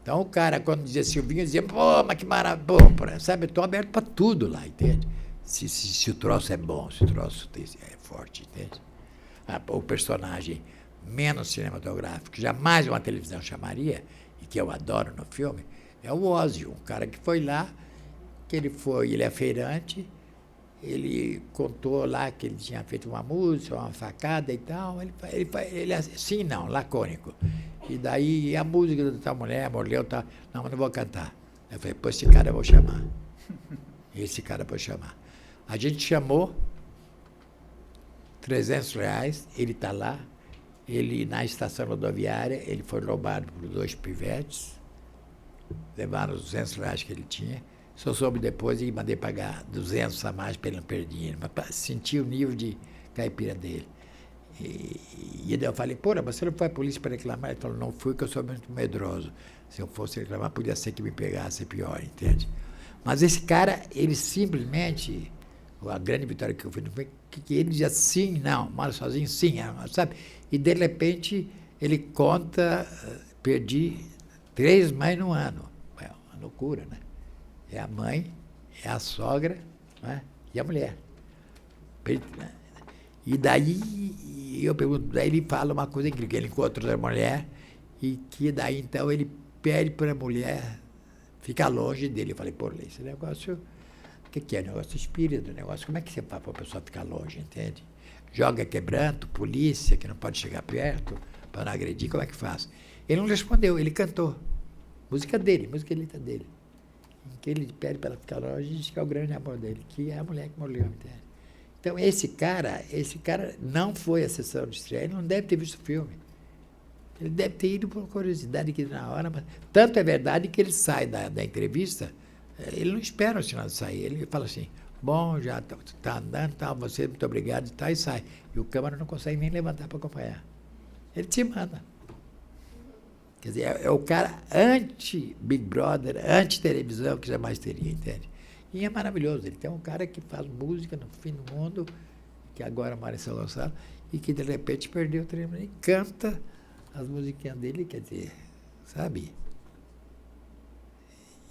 Então o cara, quando dizia Silvinho, dizia, pô, mas que maravilha, sabe? Eu estou aberto para tudo lá, entende? Se o troço é bom, se o troço é forte, entende? O personagem menos cinematográfico, que jamais uma televisão chamaria, e que eu adoro no filme, é o Ósio, um cara que foi lá, ele é feirante, ele contou lá que ele tinha feito uma música, uma facada e tal, ele é assim, não, lacônico. E daí a música da tal mulher, morreu, tal, não, mas não vou cantar. Eu falei, pô, esse cara eu vou chamar. A gente chamou, R$300, ele está lá, ele na estação rodoviária, ele foi roubado por 2 pivetes, levaram os R$200 que ele tinha, só soube depois e mandei pagar 200 a mais para ele não perder dinheiro, mas para sentir o nível de caipira dele. E daí eu falei, porra, você não foi à polícia para reclamar? Ele falou, não fui, porque eu sou muito medroso. Se eu fosse reclamar, podia ser que me pegasse pior, entende? Mas esse cara, ele simplesmente, a grande vitória que eu fiz, foi que ele dizia sim, não, mora sozinho, sim, sabe? E de repente ele conta, perdi 3 mães no ano. É uma loucura, né? É a mãe, é a sogra, né? E a mulher. E daí eu pergunto, daí ele fala uma coisa incrível, ele encontra outra mulher, e que daí então ele pede para a mulher ficar longe dele. Eu falei, pô, esse negócio, o que é? Negócio espírito, negócio, como é que você faz para a pessoa ficar longe, entende? Joga quebranto, polícia, que não pode chegar perto, para não agredir, como é que faz? Ele não respondeu, ele cantou. Música dele, música letra dele. Em que ele pede para ela ficar longe e diz que é o grande amor dele, que é a mulher que morreu, entende? Então, esse cara não foi à sessão de estreia, ele não deve ter visto o filme. Ele deve ter ido por curiosidade aqui na hora, mas tanto é verdade que ele sai da entrevista, ele não espera o sinal de sair, ele fala assim, bom, já está andando, tá, você, muito obrigado, tá, e sai. E o câmara não consegue nem levantar para acompanhar. Ele te manda. Quer dizer, é o cara anti-Big Brother, anti-televisão que jamais teria, entende? E é maravilhoso, ele tem um cara que faz música no fim do mundo, que agora mora em São Gonçalo, e que de repente perdeu o treino e canta as musiquinhas dele, quer dizer, sabe?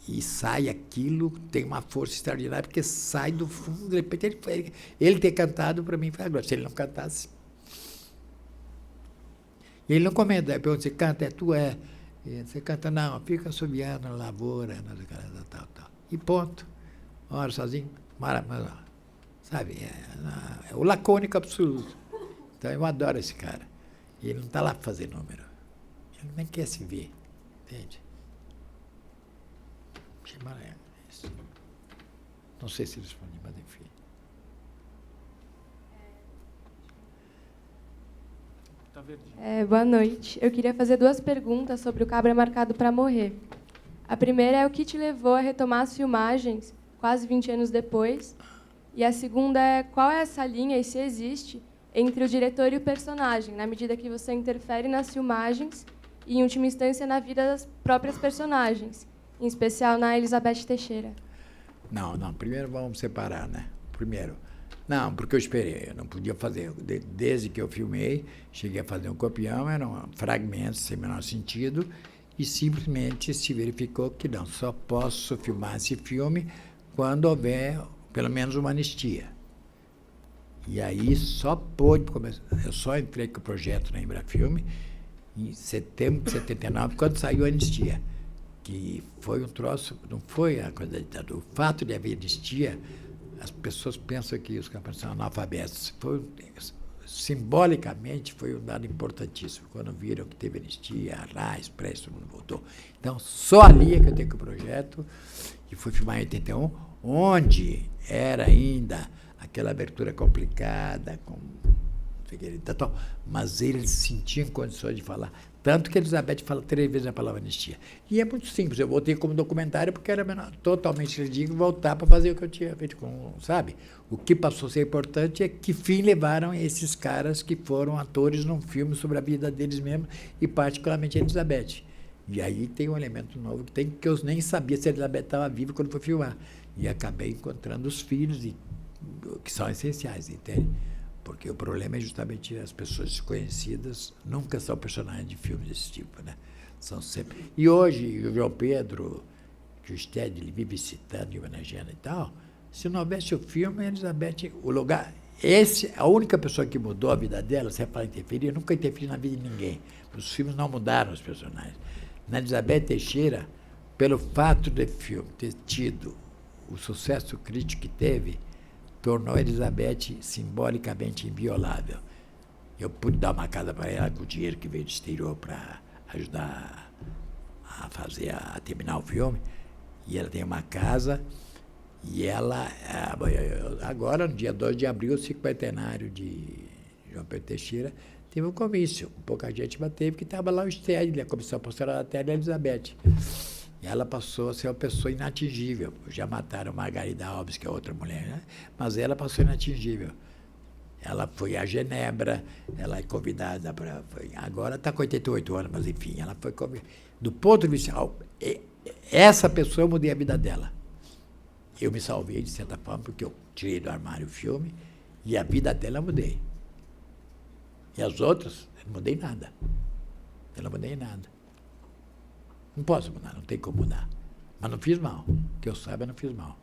E sai aquilo, tem uma força extraordinária, porque sai do fundo, de repente ele ter cantado para mim foi agora. Se ele não cantasse. E ele não comenta, aí pergunta, você canta, tu é. E você canta, não, fica assobiando na lavoura, tal. E ponto. Ora, sozinho, maravilhoso. Sabe? É o lacônico absoluto. Então eu adoro esse cara. E ele não está lá para fazer número. Ele nem quer se ver. Entende? Isso. Não sei se respondi, mas enfim. Boa noite. Eu queria fazer 2 perguntas sobre o Cabra Marcado para Morrer. A primeira é o que te levou a retomar as filmagens quase 20 anos depois? E a segunda é qual é essa linha, e se existe, entre o diretor e o personagem, na medida que você interfere nas filmagens e, em última instância, na vida das próprias personagens, em especial na Elizabeth Teixeira? Não, primeiro vamos separar, né? Primeiro, não, porque eu esperei, eu não podia fazer, desde que eu filmei, cheguei a fazer um copião, eram fragmentos sem menor sentido, e simplesmente se verificou que não, só posso filmar esse filme quando houver pelo menos uma anistia. E aí só pôde começar, eu só entrei com o projeto na Embrafilme em setembro de 79, quando saiu a anistia, que foi um troço, não foi a coisa da ditadura. O fato de haver anistia, as pessoas pensam que os camponeses são analfabetos. Simbolicamente foi um dado importantíssimo. Quando viram que teve anistia, Arraes, Prestes, todo mundo voltou. Então, só ali é que eu tenho que o projeto, que foi filmar em 81, onde era ainda aquela abertura complicada, com mas eles sentiam condições de falar. Tanto que Elizabeth fala 3 vezes a palavra anistia. E é muito simples, eu voltei como documentário porque era totalmente ridículo voltar para fazer o que eu tinha feito com, sabe? O que passou a ser importante é que fim levaram esses caras que foram atores num filme sobre a vida deles mesmos, e particularmente a Elizabeth. E aí tem um elemento novo que eu nem sabia se a Elizabeth estava viva quando fui filmar. E acabei encontrando os filhos, que são essenciais, entende? Porque o problema é justamente as pessoas desconhecidas nunca são personagens de filmes desse tipo, né? São sempre. E hoje, o João Pedro, que o Sted ele vive citando e homenageando e tal, se não houvesse o filme, a Elizabeth, o lugar. A única pessoa que mudou a vida dela, se é para interferir, eu nunca interferi na vida de ninguém. Os filmes não mudaram os personagens. Na Elizabeth Teixeira, pelo fato do filme ter tido o sucesso crítico que teve, tornou a Elizabeth simbolicamente inviolável. Eu pude dar uma casa para ela com o dinheiro que veio do exterior para ajudar a terminar o filme, e ela tem uma casa, e ela, agora, no dia 2 de abril, o 50º de João Pedro Teixeira, teve um comício, pouca gente, mas teve, que estava lá o STED, a Comissão Posterior da Terra, da Elizabeth. E ela passou a ser uma pessoa inatingível. Já mataram Margarida Alves, que é outra mulher, né? Mas ela passou inatingível. Ela foi a Genebra, ela é convidada para... Agora está com 88 anos, mas enfim, ela foi convidada. Do ponto de vista... Essa pessoa, eu mudei a vida dela. Eu me salvei, de certa forma, porque eu tirei do armário o filme, e a vida dela eu mudei. E as outras, eu não mudei nada. Eu não mudei nada. Não posso mudar, não tem como mudar. Mas não fiz mal. Que eu saiba, não fiz mal.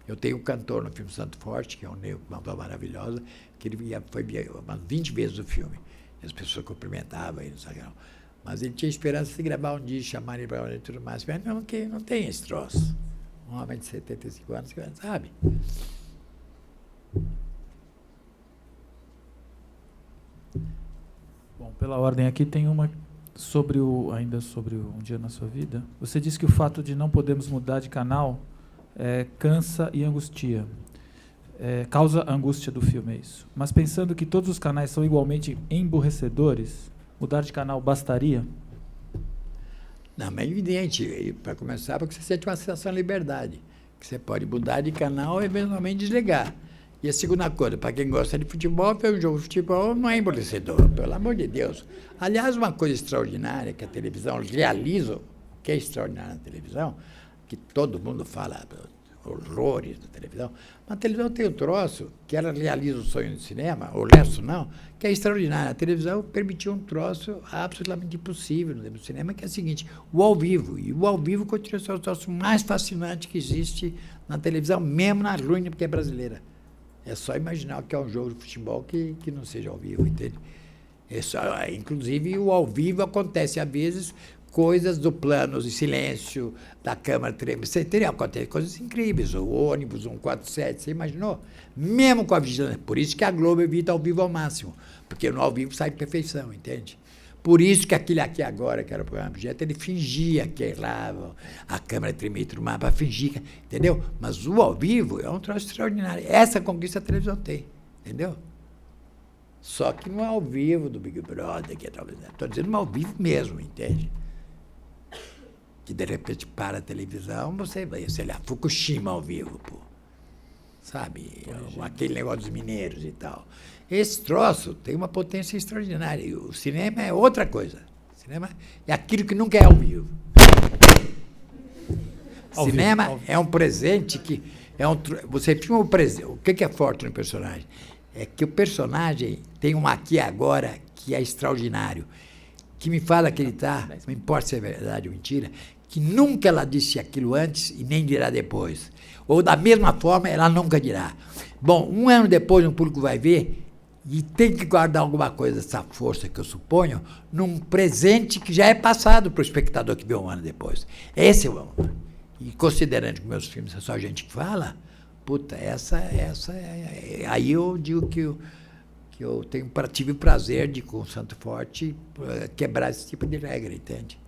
Eu tenho um cantor no filme Santo Forte, que é um negro, uma voz maravilhosa, que ele foi umas 20 vezes o filme. E as pessoas cumprimentavam ele, não sabe, não. Mas ele tinha esperança de gravar um dia, chamar ele para e tudo mais. Mas não tem esse troço. Um homem de 75 anos, sabe? Bom, pela ordem aqui tem uma ainda sobre Um Dia na Sua Vida. Você disse que o fato de não podermos mudar de canal cansa e angustia. Causa a angústia do filme, é isso. Mas pensando que todos os canais são igualmente emburrecedores, mudar de canal bastaria? Não, mas é evidente, para começar, porque você sente uma sensação de liberdade, que você pode mudar de canal e eventualmente desligar. E a segunda coisa, para quem gosta de futebol, ver um jogo de futebol não é emburrecedor, pelo amor de Deus. Aliás, uma coisa extraordinária que a televisão realiza, que é extraordinário na televisão, que todo mundo fala horrores da televisão, mas a televisão tem um troço que ela realiza o sonho do cinema, o resto não, que é extraordinário. A televisão permitiu um troço absolutamente impossível no cinema, que é o seguinte, o ao vivo. E o ao vivo continua a ser o troço mais fascinante que existe na televisão, mesmo na ruim, porque é brasileira. É só imaginar que é um jogo de futebol que não seja ao vivo, entende? Inclusive, o ao vivo acontece, às vezes, coisas do plano de silêncio, da câmera treme. Você entendeu? Acontece coisas incríveis. O ônibus 147, você imaginou? Mesmo com a vigilância. Por isso que a Globo evita ao vivo ao máximo. Porque no ao vivo sai perfeição, entende? Por isso que aquele aqui agora, que era o programa Objeto, ele fingia que errava, a câmera tremia e tudo mais, para fingir, entendeu? Mas o ao vivo é um troço extraordinário. Essa conquista a televisão tem, entendeu? Só que não é ao vivo do Big Brother, que é talvez. Estou dizendo ao vivo mesmo, entende? Que de repente para a televisão, você vai, sei lá, Fukushima ao vivo, pô. Sabe? Aquele negócio dos mineiros e tal. Esse troço tem uma potência extraordinária. E o cinema é outra coisa. O cinema é aquilo que nunca é ao vivo. O cinema é um presente que... você filma o presente. O que é forte no personagem? É que o personagem tem um aqui e agora que é extraordinário. Que me fala que ele está, não importa se é verdade ou mentira, que nunca ela disse aquilo antes e nem dirá depois. Ou da mesma forma, ela nunca dirá. Bom, um ano depois, o público vai ver e tem que guardar alguma coisa dessa força, que eu suponho, num presente que já é passado para o espectador que vê um ano depois. Esse é o... E considerando que meus filmes é só gente que fala, puta, aí eu digo que eu tive o prazer de, com o Santo Forte, quebrar esse tipo de regra, entende?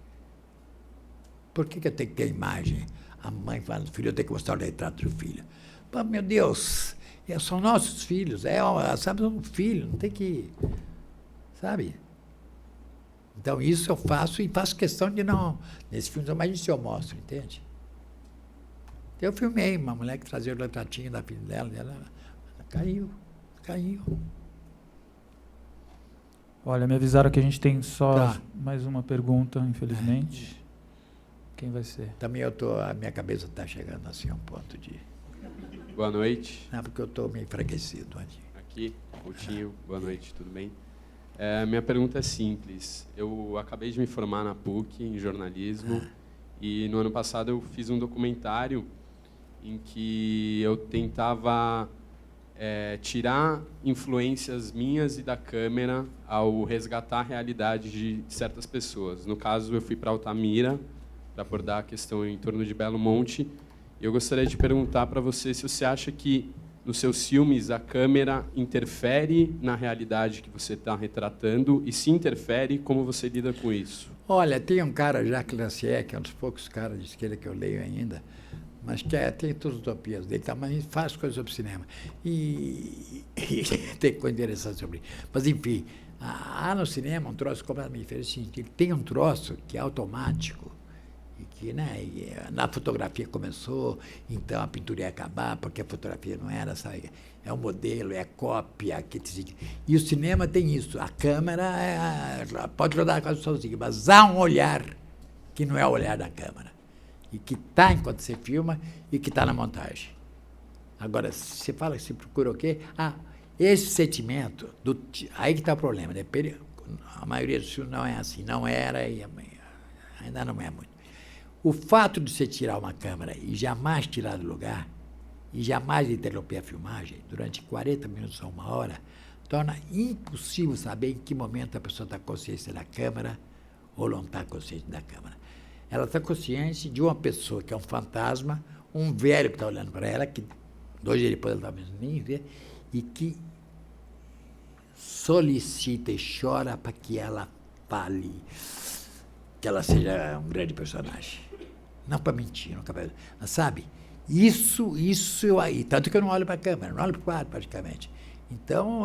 Por que eu tenho que ter imagem? A mãe fala, filho, eu tenho que mostrar o retrato do filho. Pô, meu Deus, são nossos filhos, sabe, um filho, não tem que... Sabe? Então, isso eu faço e faço questão de não... Nesse filme, imagina se eu mostro, entende? Eu filmei uma mulher que trazia o retratinho da filha dela, ela caiu. Olha, me avisaram que a gente tem só mais uma pergunta, infelizmente. Quem vai ser? Também a minha cabeça está chegando assim a um ponto de... Boa noite. Não, porque eu estou meio enfraquecido. Aqui, Coutinho, boa noite, tudo bem? Minha pergunta é simples. Eu acabei de me formar na PUC em jornalismo e no ano passado eu fiz um documentário em que eu tentava tirar influências minhas e da câmera ao resgatar a realidade de certas pessoas. No caso, eu fui para Altamira para abordar a questão em torno de Belo Monte. Eu gostaria de perguntar para você se você acha que nos seus filmes a câmera interfere na realidade que você está retratando e se interfere, como você lida com isso? Olha, tem um cara, Jacques Rancière, que é um dos poucos caras de esquerda que eu leio ainda, mas que tem todas as utopias dele, mas faz coisas sobre cinema. E tem coisa interessante sobre isso. Mas, enfim, há no cinema um troço completamente diferente. Ele tem um troço que é automático, e que, né, na fotografia começou, então a pintura ia acabar, porque a fotografia não era, sabe? É um modelo, é cópia. E o cinema tem isso. A câmera pode rodar quase sozinha, mas há um olhar que não é o olhar da câmera. E que está enquanto você filma e que está na montagem. Agora, você fala que você procura o quê? Esse sentimento, aí que está o problema. A maioria dos filmes não é assim, não era e ainda não é muito. O fato de você tirar uma câmera e jamais tirar do lugar, e jamais interromper a filmagem durante 40 minutos a uma hora, torna impossível saber em que momento a pessoa está consciente da câmera ou não está consciente da câmera. Ela está consciente de uma pessoa que é um fantasma, um velho que está olhando para ela, que 2 dias depois ela talvez nem vê, e que solicita e chora para que ela fale, que ela seja um grande personagem. Não para mentir, não para... Mas sabe, isso eu aí, tanto que eu não olho para a câmera, não olho para o quadro praticamente. Então,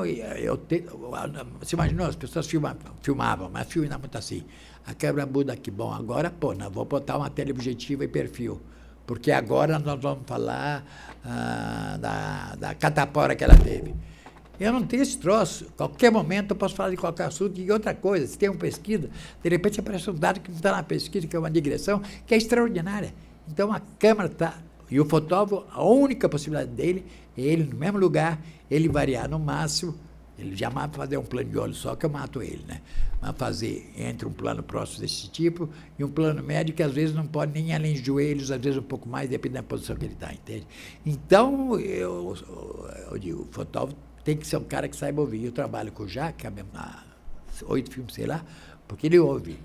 você imaginou, as pessoas filmavam, mas filme não é muito assim. A câmera muda aqui, bom, agora, nós vamos botar uma teleobjetiva e perfil, porque agora nós vamos falar da catapora que ela teve. Eu não tenho esse troço. Qualquer momento eu posso falar de qualquer assunto. E outra coisa, se tem uma pesquisa, de repente aparece um dado que não está na pesquisa, que é uma digressão, que é extraordinária. Então a câmera está... E o fotógrafo, a única possibilidade dele é ele, no mesmo lugar, ele variar no máximo. Ele jamais vai fazer um plano de olho só, que eu mato ele, né? Vai fazer entre um plano próximo desse tipo e um plano médio que às vezes não pode nem ir além dos joelhos, às vezes um pouco mais, depende da posição que ele está, entende? Então, eu digo, o fotógrafo tem que ser um cara que saiba ouvir. Eu trabalho com o Jacques, há 8 filmes, sei lá, porque ele ouve.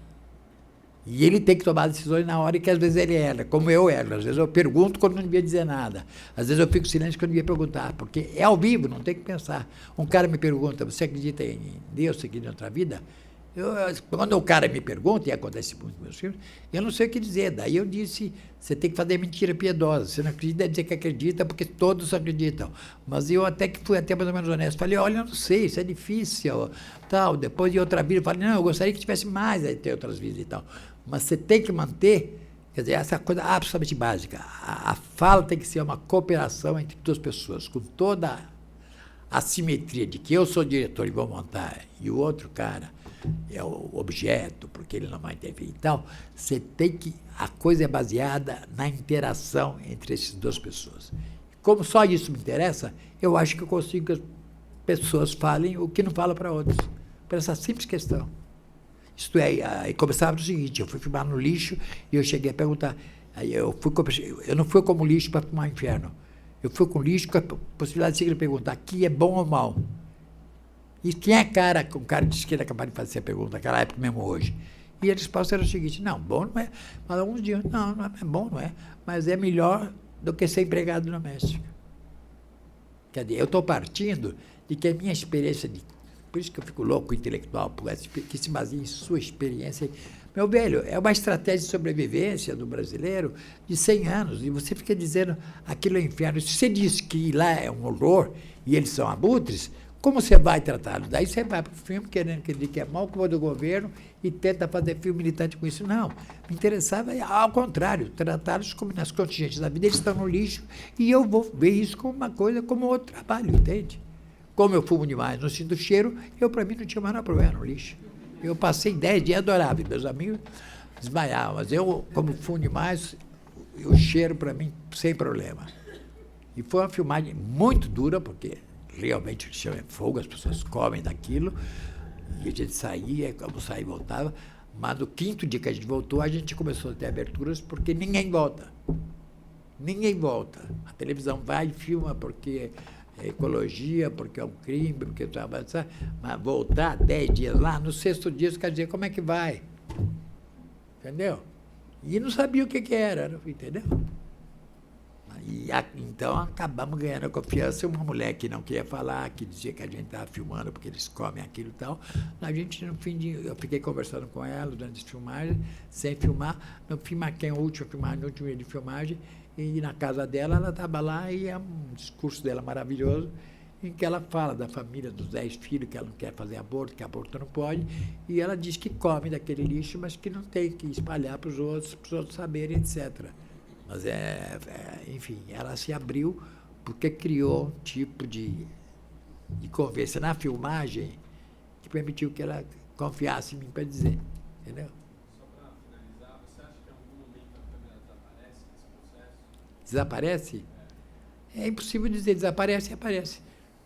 E ele tem que tomar decisões na hora que às vezes ele erra, como eu erro. Às vezes eu pergunto quando não devia dizer nada. Às vezes eu fico silêncio quando não devia perguntar, porque é ao vivo, não tem que pensar. Um cara me pergunta, você acredita em Deus, você acredita em outra vida? Quando o cara me pergunta, e acontece muito com meus filhos, eu não sei o que dizer. Daí eu disse, você tem que fazer mentira piedosa. Você não acredita, deve dizer que acredita, porque todos acreditam. Mas eu até que fui até mais ou menos honesto. Falei, olha, eu não sei, isso é difícil. Tal. Depois de outra vida, eu falei, não, eu gostaria que tivesse mais, aí ter outras vidas e tal. Mas você tem que manter, quer dizer, essa coisa absolutamente básica. A fala tem que ser uma cooperação entre 2 pessoas, com toda a simetria de que eu sou diretor e vou montar, e o outro cara é o objeto, porque ele não vai intervir e tal. Você tem que... A coisa é baseada na interação entre essas 2 pessoas. Como só isso me interessa, eu acho que eu consigo que as pessoas falem o que não falam para outros, por essa simples questão. Isto é, aí começava o seguinte, eu fui filmar no lixo e eu cheguei a perguntar, aí eu não fui como lixo para filmar o inferno, eu fui com lixo com a possibilidade de seguir perguntar, aqui é bom ou mal? E quem é com cara de esquerda capaz de fazer essa pergunta, naquela época mesmo hoje? E a resposta era o seguinte, não, bom não é, mas alguns dias, não é bom, não é, mas é melhor do que ser empregado doméstico. Quer dizer, eu estou partindo de que a minha experiência por isso que eu fico louco, intelectual, que se baseia em sua experiência. Meu velho, é uma estratégia de sobrevivência do brasileiro de 100 anos, e você fica dizendo aquilo é inferno. Se você diz que lá é um horror e eles são abutres, como você vai tratá-los? Daí você vai para o filme querendo que é mal como do governo e tenta fazer filme militante com isso. Não, me interessava ao contrário, tratá-los como nas contingentes da vida, eles estão no lixo, e eu vou ver isso como uma coisa, como outro trabalho, entende? Como eu fumo demais, não sinto cheiro, para mim não tinha mais nada problema no lixo. Eu passei 10 dias adorável, meus amigos desmaiavam, mas eu, como fumo demais, o cheiro para mim sem problema. E foi uma filmagem muito dura, porque realmente o chão é fogo, as pessoas comem daquilo, e a gente saía, almoçava e voltava, mas no 5º dia que a gente voltou, a gente começou a ter aberturas, porque ninguém volta. Ninguém volta. A televisão vai e filma porque é ecologia, porque é um crime, porque mas voltar 10 dias lá, no 6º dia você quer dizer, como é que vai? Entendeu? E não sabia o que era, entendeu? Então acabamos ganhando a confiança. Uma mulher que não queria falar, que dizia que a gente estava filmando porque eles comem aquilo e tal. A gente, no fim eu fiquei conversando com ela durante as filmagens, sem filmar. No fim, marquei a última filmagem, no último dia de filmagem, e na casa dela, ela estava lá, e é um discurso dela maravilhoso, em que ela fala da família, dos 10 filhos, que ela não quer fazer aborto, que aborto não pode, e ela diz que come daquele lixo, mas que não tem que espalhar para os outros saberem, etc. Mas, enfim, ela se abriu porque criou um tipo de conversa na filmagem que permitiu que ela confiasse em mim para dizer, entendeu? Desaparece? É impossível dizer, desaparece e aparece.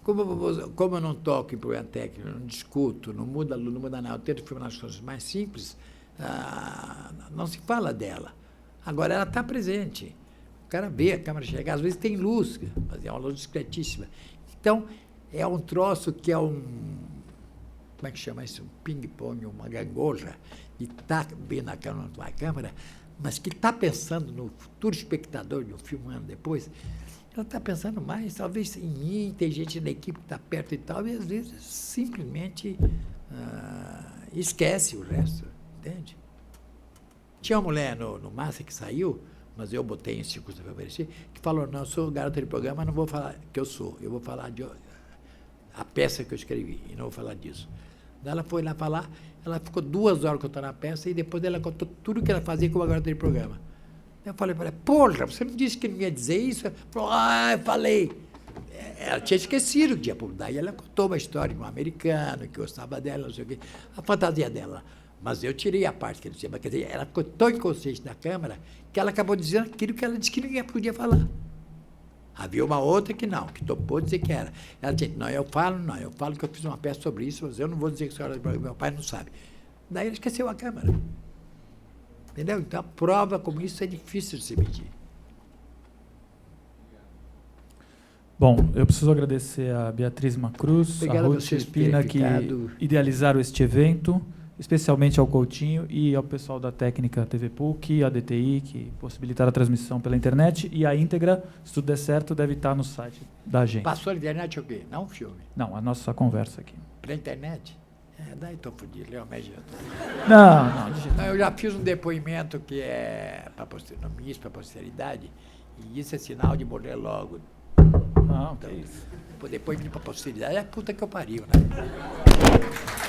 Como eu não toco em problema técnico, não discuto, não muda nada, eu tento filmar as coisas mais simples, não se fala dela. Agora ela está presente. O cara vê a câmera chegar, às vezes tem luz, mas é uma luz discretíssima. Então, é um troço que é como é que chama isso? Um ping-pong, uma gangorra, de estar bem na câmera, mas que está pensando no futuro espectador de um filme um ano depois, ela está pensando mais, talvez, em mim, tem gente na equipe que está perto e tal, e às vezes simplesmente esquece o resto, entende? Tinha uma mulher no Massa que saiu, mas eu botei em circunstância para aparecer, que falou, não, eu sou garota de programa, mas não vou falar que eu sou, eu vou falar de a peça que eu escrevi, e não vou falar disso. Daí ela foi lá falar, ela ficou 2 horas contando a peça, e depois ela contou tudo que ela fazia como garota de programa. Eu falei para ela, porra, você não disse que não ia dizer isso? Ela falou, eu falei. Ela tinha esquecido que tinha publicado. Daí ela contou uma história de um americano que gostava dela, não sei o quê, a fantasia dela. Mas eu tirei a parte que ele dizia. Mas, quer dizer, ela ficou tão inconsciente da câmera que ela acabou dizendo aquilo que ela disse que ninguém podia falar. Havia uma outra que não, que topou dizer que era. Ela disse, não, eu falo que eu fiz uma peça sobre isso, mas eu não vou dizer que a senhora, meu pai não sabe. Daí ela esqueceu a câmera. Entendeu? Então, a prova como isso é difícil de se medir. Bom, eu preciso agradecer a Beatriz Macruz, Obrigado a a Ruth vocês por Espina, terem que ficado. idealizaram este evento, especialmente ao Coutinho e ao pessoal da técnica TV PUC, a DTI, que possibilitaram a transmissão pela internet, e a íntegra, se tudo der certo, deve estar no site da gente. Passou a internet o quê? Não o filme? Não, a nossa conversa aqui. Pela internet? Daí estou fodido, realmente. Não, de jeito Não, eu já fiz um depoimento que é para a posteridade, e isso é sinal de morrer logo. não, Então, que isso. depois vir para a posteridade é a puta que eu pariu, né?